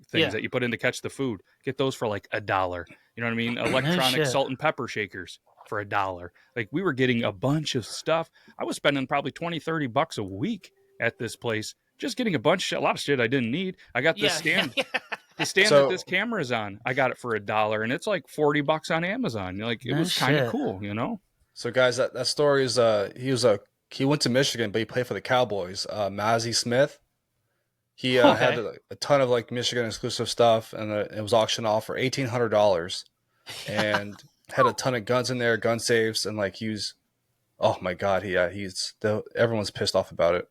things that you put in to catch the food. Get those for like $1. You know what I mean? Electronic salt and pepper shakers for $1. Like we were getting a bunch of stuff. I was spending probably $20-$30 a week at this place, just getting a lot of shit I didn't need. I got this stand. The stand that this camera is on, I got it for $1, and it's like $40 on Amazon. Like it was kind of cool, So guys, that story is he went to Michigan, but he played for the Cowboys. Mazzie Smith. He had a ton of like Michigan exclusive stuff, and it was auctioned off for $1,800, and had a ton of guns in there, gun safes, and like oh my god, everyone's pissed off about it.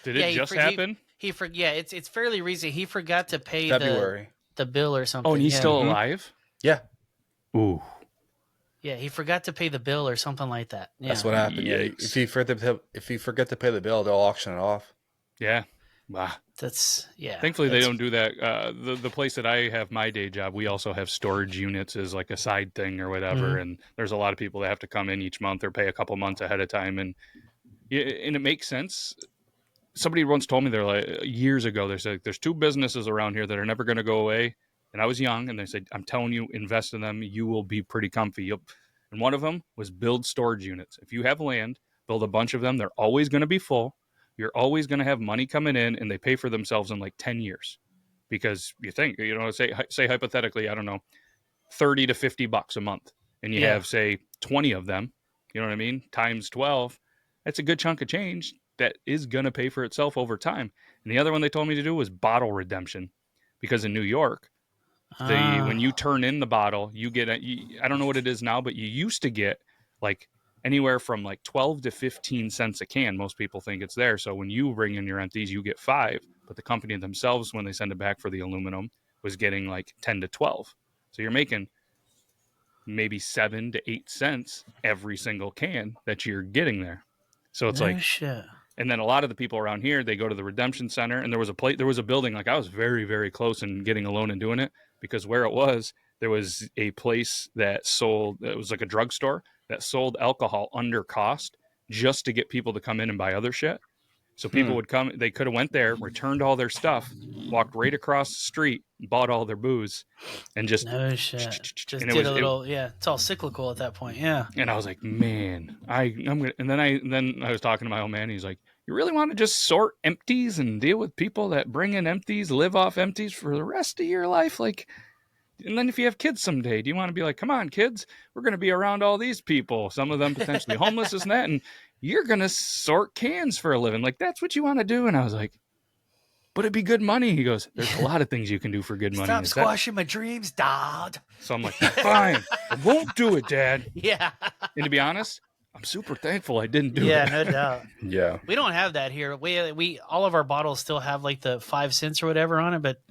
Did it just happen? It's fairly recent. He forgot to pay February the bill or something. Oh, and he's still alive? Yeah. Ooh. Yeah, he forgot to pay the bill or something like that. Yeah. That's what happened. Yeah. If you forget to pay the bill, they'll auction it off. Yeah. Wow. Thankfully, they don't do that. The place that I have my day job, we also have storage units as like a side thing or whatever. And there's a lot of people that have to come in each month or pay a couple months ahead of time. And it makes sense. Somebody once told me, they're like, years ago, they said, there's 2 businesses around here that are never going to go away. And I was young, and they said, I'm telling you, invest in them. You will be pretty comfy. And one of them was build storage units. If you have land, build a bunch of them. They're always going to be full. You're always going to have money coming in, and they pay for themselves in like 10 years. Because you think, say hypothetically, I don't know, $30 to $50 a month. And you have, say, 20 of them, you know what I mean? Times 12. That's a good chunk of change that is going to pay for itself over time. And the other one they told me to do was bottle redemption, because in New York, when you turn in the bottle, you get I don't know what it is now, but you used to get like anywhere from like 12 to 15 cents a can. Most people think it's there. So when you bring in your empties, you get 5, but the company themselves, when they send it back for the aluminum, was getting like 10 to 12. So you're making maybe 7 to 8 cents every single can that you're getting there. So it's shit. And then a lot of the people around here, they go to the redemption center, and there was a building, like I was very, very close in getting a loan and doing it, because where it was, there was a place that it was like a drugstore that sold alcohol under cost just to get people to come in and buy other shit. So people would come, they could have went there, returned all their stuff, walked right across the street, bought all their booze, and just just did a little, it's all cyclical at that point. Yeah. And I was like, man, I'm gonna, and then I was talking to my old man, and he's like, you really want to just sort empties and deal with people that bring in empties, live off empties for the rest of your life? Like, And then if you have kids someday, do you want to be like, come on, kids, we're going to be around all these people, some of them potentially homeless, and that, and you're going to sort cans for a living. Like, that's what you want to do. And I was like, but it'd be good money. He goes, there's a lot of things you can do for good money. Stop squashing my dreams, Dad. So I'm like, fine, I won't do it, Dad. Yeah. And to be honest, I'm super thankful I didn't do it. Yeah, no doubt. Yeah. We don't have that here. We all of our bottles still have like the 5 cents or whatever on it, but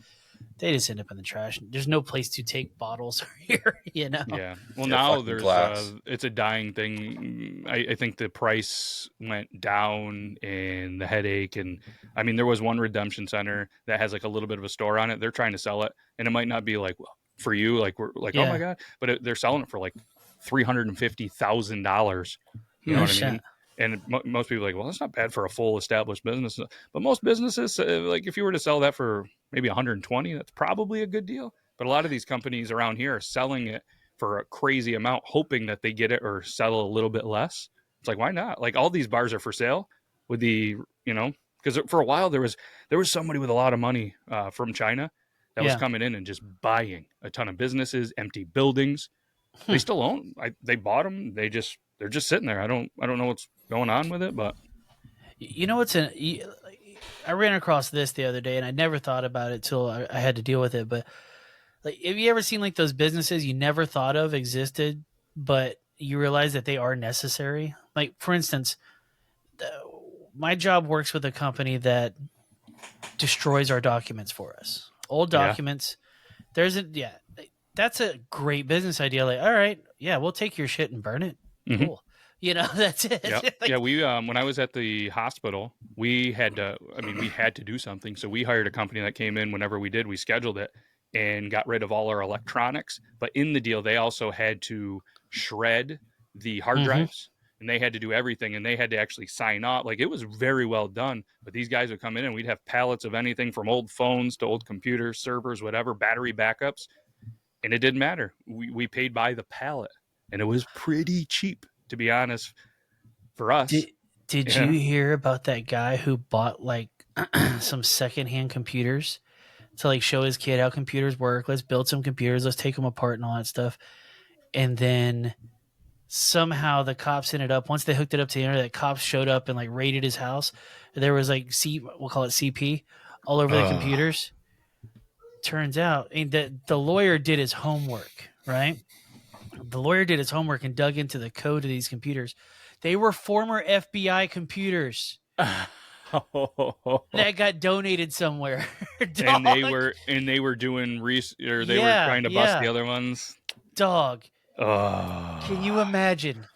they just end up in the trash. There's no place to take bottles here, you know? Yeah. Well, Yeah, now fucking there's glass. it's a dying thing. I think the price went down and the headache. And I mean, there was one redemption center that has like a little bit of a store on it. They're trying to sell it. And it might not be like, well, for you, like we're like, oh Yeah. my God, but they're selling it for like $350,000. You know No what I shit. mean? And most people are like, well, that's not bad for a full established business. But most businesses, like if you were to sell that for maybe 120, that's probably a good deal. But a lot of these companies around here are selling it for a crazy amount, hoping that they get it or sell a little bit less. It's like, why not? Like all these bars are for sale with the, you know, because for a while there was somebody with a lot of money from China that was Yeah. coming in and just buying a ton of businesses, empty buildings. They still own. They bought them. They're just sitting there. I don't know what's going on with it, but You know what's I ran across this the other day, and I never thought about it till I had to deal with it. But like, have you ever seen like those businesses you never thought of existed, but you realize that they are necessary? Like, for instance, my job works with a company that destroys our documents for us. Old Yeah. documents. That's a great business idea. Like, all right, yeah, we'll take your shit and burn it. Mhm. Cool. You know, that's it. yeah, Like, yeah. We when I was at the hospital, we had to. I mean, we had to do something, so we hired a company that came in whenever we did. We scheduled it and got rid of all our electronics. But in the deal, they also had to shred the hard Mhm. drives, and they had to do everything, and they had to actually sign off. Like it was very well done. But these guys would come in, and we'd have pallets of anything from old phones to old computers, servers, whatever, battery backups, and it didn't matter. We paid by the pallet, and it was pretty cheap, to be honest, for us. Did Yeah. you hear about that guy who bought like some secondhand computers to like show his kid how computers work? Let's build some computers. Let's take them apart and all that stuff. And then somehow the cops ended up, once they hooked it up to the internet, cops showed up and like raided his house. There was like we'll call it CP all over the computers. Turns out the lawyer did his homework, right? The lawyer did his homework and dug into the code of these computers. They were former FBI computers that got donated somewhere. and they were doing were trying to bust the other ones. Dog. Oh. Can you imagine?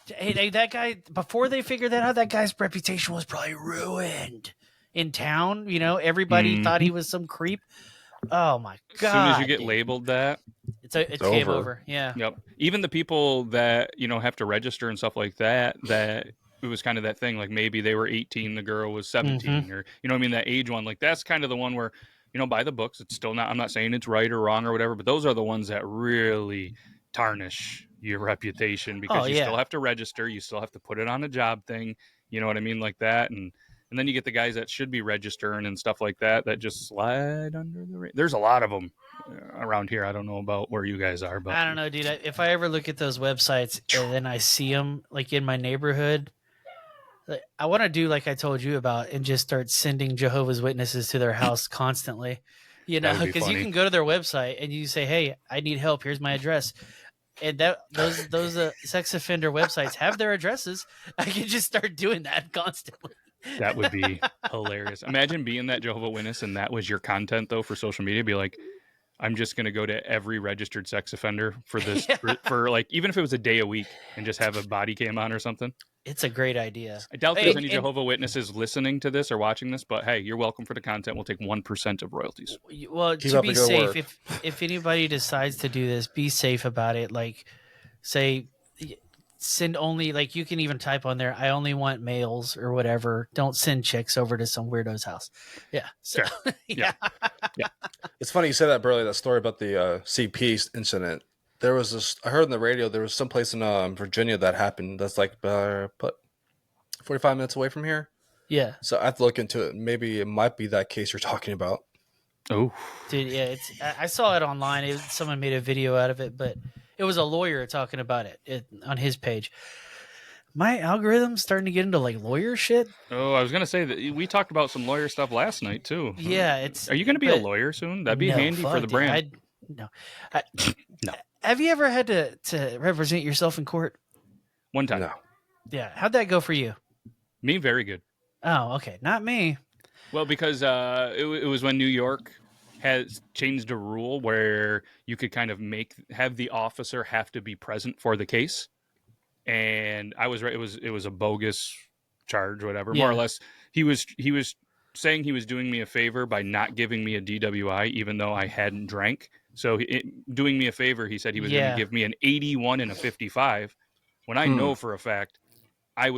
Hey, that guy, before they figured that out, that guy's reputation was probably ruined in town. You know, everybody thought he was some creep. Oh my God. As soon as you get dude. labeled that, it's game over. Yeah. Yep. Even the people that, you know, have to register and stuff like that it was kind of that thing. Like maybe they were 18, the girl was 17 or, you know what I mean? That age one, like that's kind of the one where, you know, by the books, it's still not, I'm not saying it's right or wrong or whatever, but those are the ones that really tarnish your reputation because you still have to register. You still have to put it on a job thing. You know what I mean? Like that. And then you get the guys that should be registering and stuff like that just slide under the radar. There's a lot of them around here. I don't know about where you guys are, but I don't know, dude. If I ever look at those websites and then I see them like in my neighborhood, like, I want to do like I told you about and just start sending Jehovah's Witnesses to their house constantly. You know, because you can go to their website and you say, "Hey, I need help. Here's my address." And those sex offender websites have their addresses. I can just start doing that constantly. That would be hilarious. Imagine being that Jehovah's Witness and that was your content though for social media. Be like, I'm just going to go to every registered sex offender for this, for like, even if it was a day a week and just have a body cam on or something. It's a great idea. I doubt there's any Jehovah's Witnesses listening to this or watching this, but hey, you're welcome for the content. We'll take 1% of royalties. Well, to be safe, if anybody decides to do this, be safe about it. Like, say, send only, like, you can even type on there, I only want males or whatever. Don't send chicks over to some weirdo's house. Yeah. So, sure. yeah. It's funny you said that, Burley, that story about the CP incident. There was this, I heard on the radio, there was some place in Virginia that happened that's like 45 minutes away from here. Yeah. So I have to look into it. Maybe it might be that case you're talking about. Oh, Dude, yeah, I saw it online. Someone made a video out of it, but it was a lawyer talking about it on his page. My algorithm's starting to get into like lawyer shit. Oh, I was gonna say that we talked about some lawyer stuff last night too. Yeah, Are you gonna be a lawyer soon? That'd be handy for the brand. No. No. Have you ever had to represent yourself in court? One time. No. Yeah. How'd that go for you? Me, very good. Oh, okay. Not me. Well, because it was when New York has changed a rule where you could kind of have the officer have to be present for the case, and I was right. It was a bogus charge, whatever. Yeah. More or less, he was saying he was doing me a favor by not giving me a DWI, even though I hadn't drank. So doing me a favor, he said he was going to give me an 81 and a 55, when I know for a fact I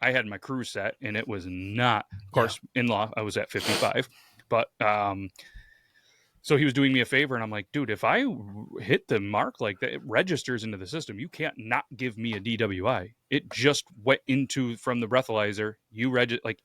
had my crew set and it was not, of course, in law, I was at 55, but, so he was doing me a favor and I'm like, dude, if I hit the mark like that, it registers into the system. You can't not give me a DWI. It just went from the breathalyzer.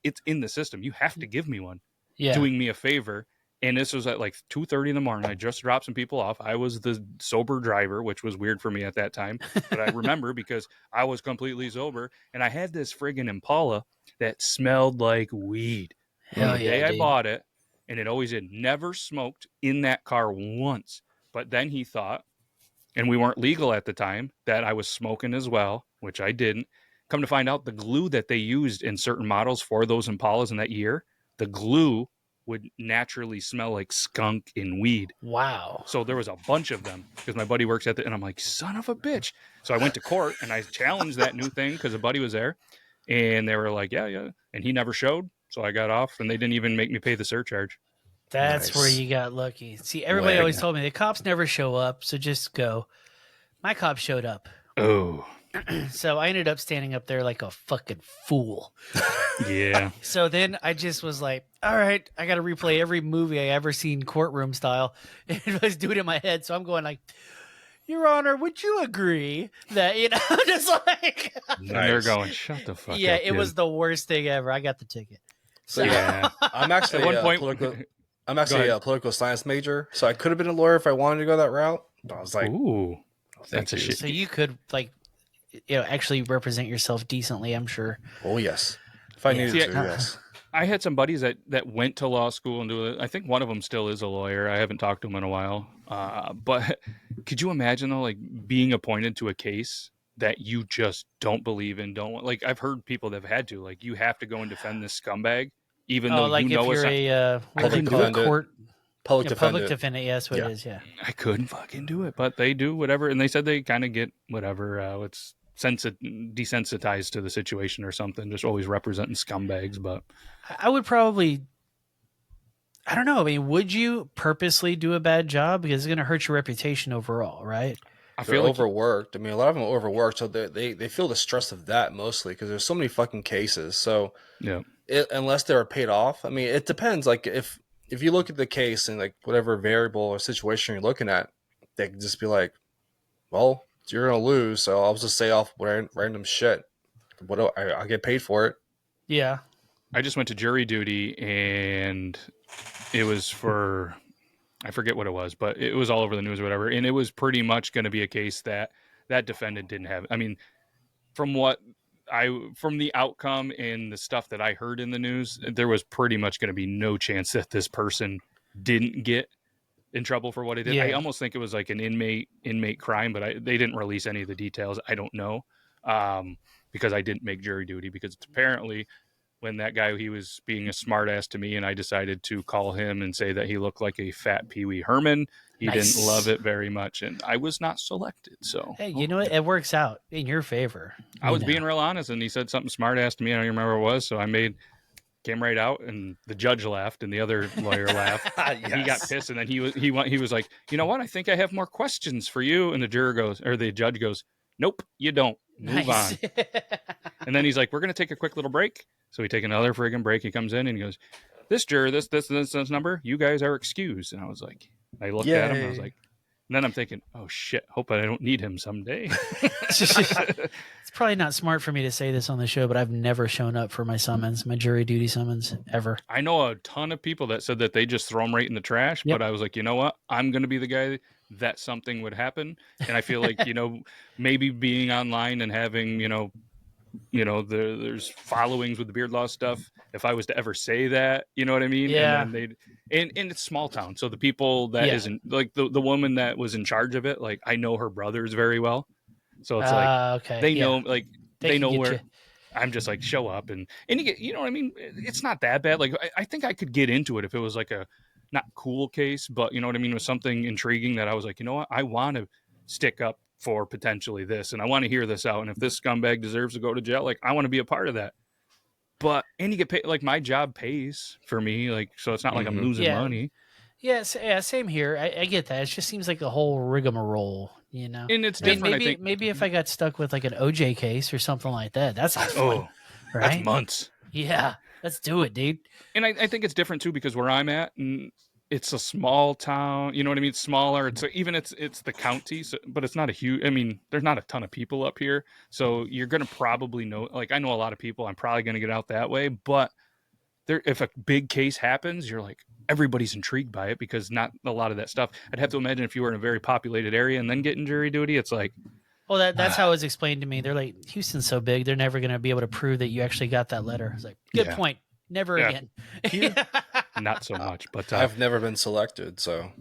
It's in the system. You have to give me one. Yeah. Doing me a favor. And this was at like 2:30 in the morning. I just dropped some people off. I was the sober driver, which was weird for me at that time. But I remember because I was completely sober. And I had this friggin' Impala that smelled like weed. Hell The day I bought it, and it always had never smoked in that car once. But then he thought, and we weren't legal at the time, that I was smoking as well, which I didn't. Come to find out, the glue that they used in certain models for those Impalas in that year, the glue would naturally smell like skunk and weed. Wow. So there was a bunch of them because my buddy works at and I'm like, son of a bitch. So I went to court and I challenged that new thing because a buddy was there and they were like, yeah. And he never showed. So I got off and they didn't even make me pay the surcharge. That's where you got lucky. See, everybody always told me the cops never show up. So just go. My cop showed up. Oh. So I ended up standing up there like a fucking fool. Yeah. So then I just was like, all right, I got to replay every movie I ever seen courtroom style. And I was doing it in my head. So I'm going like, Your Honor, would you agree that, just like. And they're going, shut the fuck up. Yeah, it was the worst thing ever. I got the ticket. So yeah, I'm actually at one point, a political science major, so I could have been a lawyer if I wanted to go that route. But I was like, ooh, that's a shit. So you could actually represent yourself decently, I'm sure. Oh yes, if I needed to, yes. I had some buddies that went to law school and do it. I think one of them still is a lawyer. I haven't talked to him in a while. But could you imagine though, like being appointed to a case that you just don't believe in, like I've heard people that have had to, like you have to go and defend this scumbag, even though like you know if you're public defendant, yeah, that's what it is, yeah. I couldn't fucking do it, but they do whatever, and they said they kind of get whatever, it's desensitized to the situation or something, just always representing scumbags. But I would probably, I don't know, I mean, would you purposely do a bad job? Because it's going to hurt your reputation overall, right? I feel overworked. I mean, a lot of them are overworked, so they feel the stress of that mostly because there's so many fucking cases. So yeah, unless they're paid off, I mean, it depends. Like if you look at the case and like whatever variable or situation you're looking at, they can just be like, well, you're gonna lose, so I'll just say off random shit. What I get paid for it. Yeah, I just went to jury duty and it was for, I forget what it was, but it was all over the news or whatever. And it was pretty much going to be a case that defendant didn't have. I mean, from the outcome and the stuff that I heard in the news, there was pretty much going to be no chance that this person didn't get in trouble for what he did. Yeah. I almost think it was like an inmate crime, but they didn't release any of the details. I don't know, because I didn't make jury duty, because it's apparently when that guy, he was being a smart ass to me and I decided to call him and say that he looked like a fat Pee Wee Herman. He didn't love it very much and I was not selected. So, hey, you know what? It works out in your favor. I was being real honest and he said something smart ass to me. I don't even remember what it was. So came right out and the judge laughed and the other lawyer laughed. Yes. He got pissed and then he was like, you know what? I think I have more questions for you. And the judge goes, nope, you don't. Move on. And then he's like, we're going to take a quick little break. So we take another friggin' break. He comes in and he goes, this juror, this number, you guys are excused. And I was like, I looked at him and I was like, And then I'm thinking, oh shit, hope I don't need him someday. It's probably not smart for me to say this on the show, but I've never shown up for my summons, my jury duty summons, ever. I know a ton of people that said that they just throw them right in the trash, Yep. but I was like, you know what? I'm going to be the guy that something would happen. And I feel like, maybe being online and having, there's followings with the beard loss stuff. If I was to ever say that, you know what I mean? Yeah. And then and it's small town. So the people that isn't like the woman that was in charge of it, like I know her brothers very well. So it's like, okay. they know, like they know where you. I'm just like, show up and you get, you know what I mean? It's not that bad. Like, I think I could get into it if it was like a not cool case, but you know what I mean? It was something intriguing that I was like, you know what? I want to stick up for potentially this. And I want to hear this out. And if this scumbag deserves to go to jail, like I want to be a part of that. But, and you get paid, like my job pays for me. Like, so it's not like I'm losing money. Yes, yeah, same here. I get that. It just seems like a whole rigmarole, And it's different. Maybe if I got stuck with like an OJ case or something like that, that's fun, right? That's months. Yeah, let's do it, dude. And I think it's different too because where I'm at, and it's a small town. You know what I mean? It's smaller. It's the county, but it's not a huge. I mean, there's not a ton of people up here, so you're gonna probably know. Like I know a lot of people. I'm probably gonna get out that way, but if a big case happens, you're like, everybody's intrigued by it because not a lot of that stuff. I'd have to imagine if you were in a very populated area and then getting jury duty, it's like, well, that's how it was explained to me. They're like, Houston's so big, they're never going to be able to prove that you actually got that letter. I was like, good point. Never again. Not so much, but I've never been selected, so.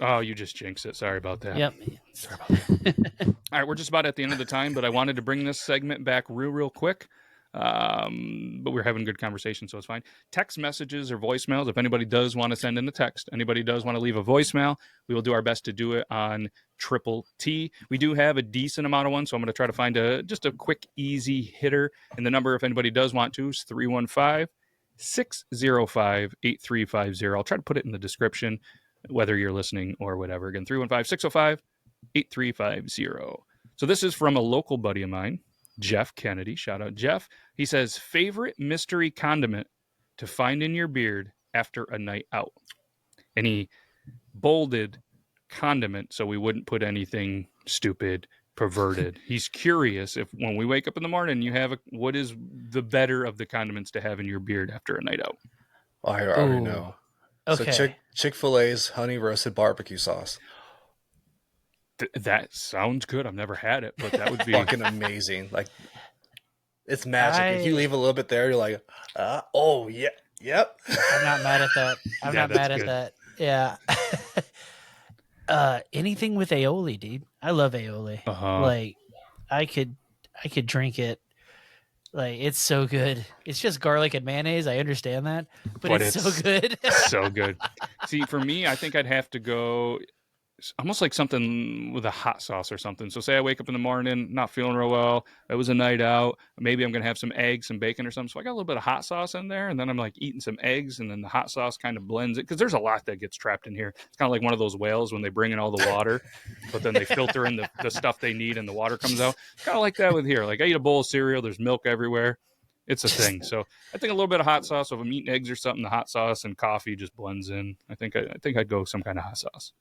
Oh, you just jinxed it. Sorry about that. Yep. Sorry about that. All right, we're just about at the end of the time, but I wanted to bring this segment back real quick. But we're having good conversation, so it's fine. Text messages or voicemails. If anybody does want to send in a text, anybody does want to leave a voicemail, we will do our best to do it on Triple T. We do have a decent amount of ones, so I'm going to try to find just a quick, easy hitter. And the number, if anybody does want to, is 315-605-8350. I'll try to put it in the description, whether you're listening or whatever. Again, 315-605-8350. So this is from a local buddy of mine, Jeff Kennedy. Shout out, Jeff. He says, favorite mystery condiment to find in your beard after a night out. And he bolded condiment so we wouldn't put anything stupid, perverted. He's curious if when we wake up in the morning, you have what is the better of the condiments to have in your beard after a night out? I already know. Okay. So Chick-fil-A's honey roasted barbecue sauce. That sounds good. I've never had it, but that would be fucking amazing. Like, it's magic. If you leave a little bit there, you're like, oh yeah, yep. I'm not mad at that. I'm not mad at that. Yeah. Anything with aioli, dude. I love aioli. Like, I could drink it. Like, it's so good. It's just garlic and mayonnaise. I understand that, but it's so good. So good. See, for me, I think I'd have to go almost like something with a hot sauce or something. So say I wake up in the morning, not feeling real well. It was a night out. Maybe I'm going to have some eggs, some bacon or something. So I got a little bit of hot sauce in there, and then I'm like eating some eggs, and then the hot sauce kind of blends it. Because there's a lot that gets trapped in here. It's kind of like one of those whales when they bring in all the water, but then they filter in the stuff they need and the water comes out. Kind of like that with here. Like I eat a bowl of cereal. There's milk everywhere. It's a thing. So I think a little bit of hot sauce. So if I'm eating eggs or something, the hot sauce and coffee just blends in. I think I'd go some kind of hot sauce.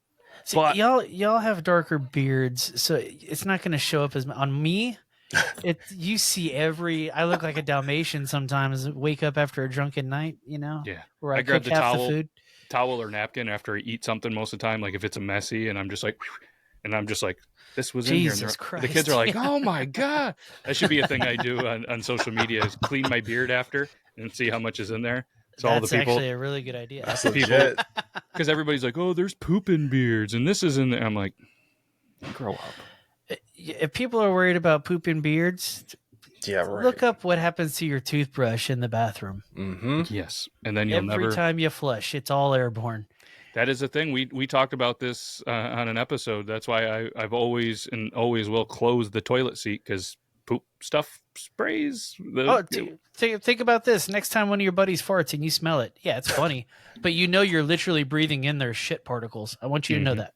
See, y'all have darker beards, so it's not going to show up as on me. You see I look like a Dalmatian sometimes. Wake up after a drunken night, Yeah. Where I grab the half the food. towel or napkin after I eat something most of the time. Like if it's a messy, and I'm just like, this was in here. And the kids are like, oh my god, that should be a thing I do on social media is clean my beard after and see how much is in there. So all the people, actually a really good idea. That's legit. Because everybody's like, oh, there's poop in beards, and this is in there. I'm like, grow up. If people are worried about poop in beards, yeah, right. Look up what happens to your toothbrush in the bathroom. Mm-hmm. Yes, and then every time you flush, it's all airborne. That is the thing. We talked about this on an episode. That's why I've always and always will close the toilet seat because poop stuff sprays. Think about this. Next time one of your buddies farts and you smell it, yeah, it's funny, but you're literally breathing in their shit particles. I want you to know that.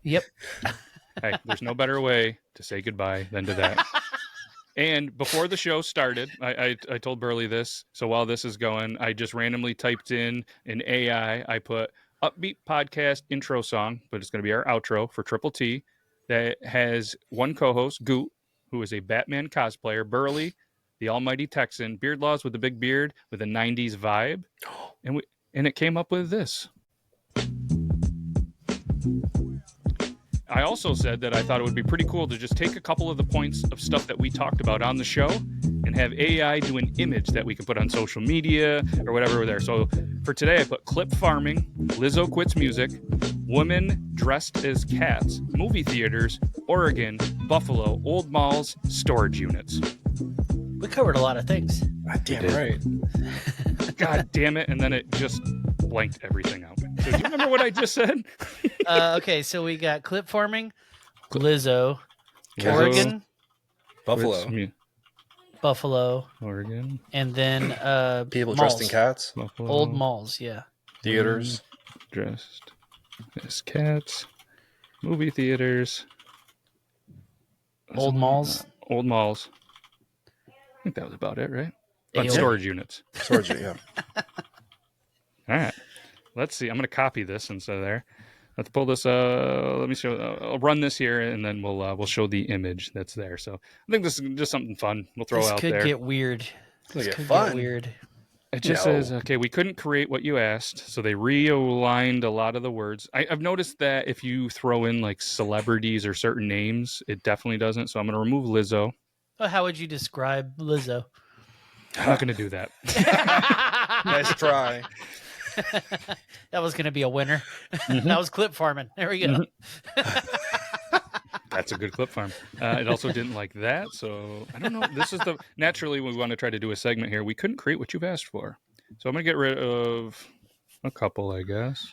Yep. Hey, there's no better way to say goodbye than to that. And before the show started, I told Burley this. So while this is going, I just randomly typed in AI. I put upbeat podcast intro song, but it's going to be our outro for Triple T. That has one co-host, Goot, who is a Batman cosplayer, Burley, the almighty Texan, Beardlaws with a big beard with a 90s vibe. And it came up with this. I also said that I thought it would be pretty cool to just take a couple of the points of stuff that we talked about on the show and have AI do an image that we can put on social media or whatever there. So for today, I put clip farming, Lizzo quits music, women dressed as cats, movie theaters, Oregon, Buffalo, old malls, storage units. We covered a lot of things. Damn right. God damn it. And then it just blanked everything out. So do you remember what I just said? Okay, so we got clip farming, Lizzo, Oregon, Buffalo, Oregon, and then People malls. dressed in cats. Buffalo, Old malls, yeah. Theaters. dressed as cats, movie theaters, Old malls. Old malls. I think that was about it, right? Yeah. Storage units. Storage, yeah. All right. Let's see. I'm going to copy this instead of there. Let's pull this. Let me show. I'll run this here, and then we'll show the image that's there. So I think this is just something fun. We'll throw This out could there. get weird. This Could get fun. get weird. It just says, okay, we couldn't create what you asked, so they realigned a lot of the words. I've noticed that if you throw in like celebrities or certain names, it definitely doesn't. So I'm going to remove Lizzo. Well, how would you describe Lizzo? I'm not going to do that. Nice try. That was going to be a winner. Mm-hmm. That was clip farming. There we go. That's a good clip farm. It also didn't like that, so I don't know. This is naturally we want to try to do a segment here. We couldn't create what you've asked for, so I'm gonna get rid of a couple, I guess.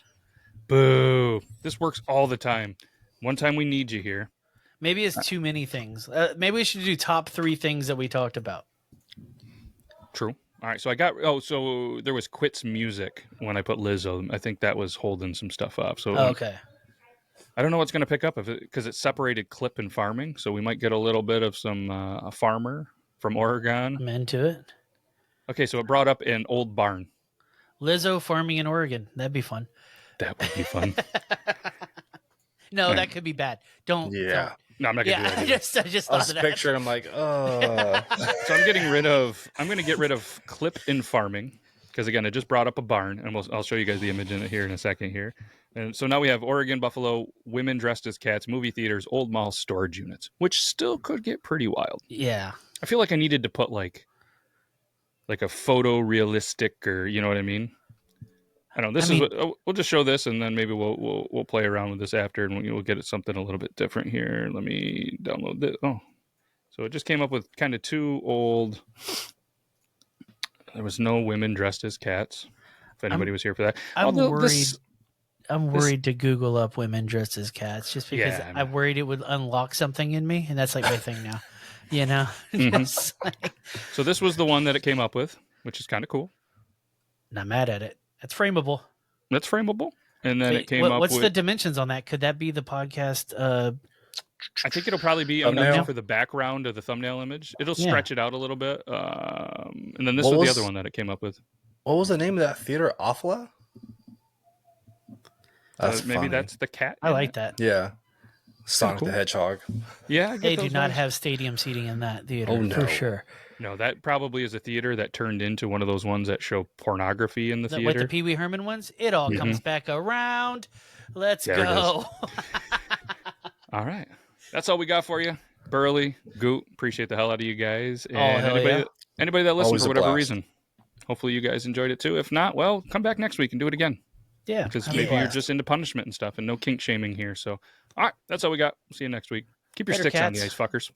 Boo! This works all the time. One time we need you here. Maybe it's too many things. Maybe we should do top 3 things that we talked about. True. All right, so I got. Oh, so there was quits music when I put Lizzo. I think that was holding some stuff up. So Okay. I don't know what's going to pick up because it separated clip and farming. So we might get a little bit of some a farmer from Oregon. I'm into it. Okay, so it brought up an old barn. Lizzo farming in Oregon. That'd be fun. That would be fun. No, that could be bad. Don't. Yeah. No, I'm not going to do that. I just I thought was of that. picturing. I'm like, oh. So I'm going to get rid of clip in farming because again, it just brought up a barn, and I'll show you guys the image in it here in a second here. And so now we have Oregon, Buffalo, women dressed as cats, movie theaters, old mall storage units, which still could get pretty wild. Yeah. I feel like I needed to put like a photorealistic, or you know what I mean. I don't know. This is what we'll just show this, and then maybe we'll play around with this after, and we'll get it something a little bit different here. Let me download this. Oh, so it just came up with kind of two old. There was no women dressed as cats. If anybody was here for that, I'm worried to Google up women dressed as cats just because I'm worried it would unlock something in me, and that's like my thing now. You know. Mm-hmm. So this was the one that it came up with, which is kind of cool. Not mad at it. That's frameable. That's frameable. And then it came up what's with... the dimensions on that? Could that be the podcast? I think it'll probably be for the background of the thumbnail image. It'll stretch it out a little bit. And then this was the other one that it came up with. What was the name of that theater? Afla? Maybe that's the cat. I like that. Yeah. Sonic the Hedgehog. Yeah. They do not have stadium seating in that theater for sure. No, that probably is a theater that turned into one of those ones that show pornography in the theater. Like the Pee Wee Herman ones? It all comes back around. Let's go. All right. That's all we got for you. Burley, Goot, appreciate the hell out of you guys. And anybody that listened Always for whatever blast. reason. Hopefully you guys enjoyed it too. If not, well, come back next week and do it again. Yeah. Because maybe you're just into punishment and stuff and no kink shaming here. So, all right. That's all we got. See you next week. Keep your sticks on the ice, fuckers.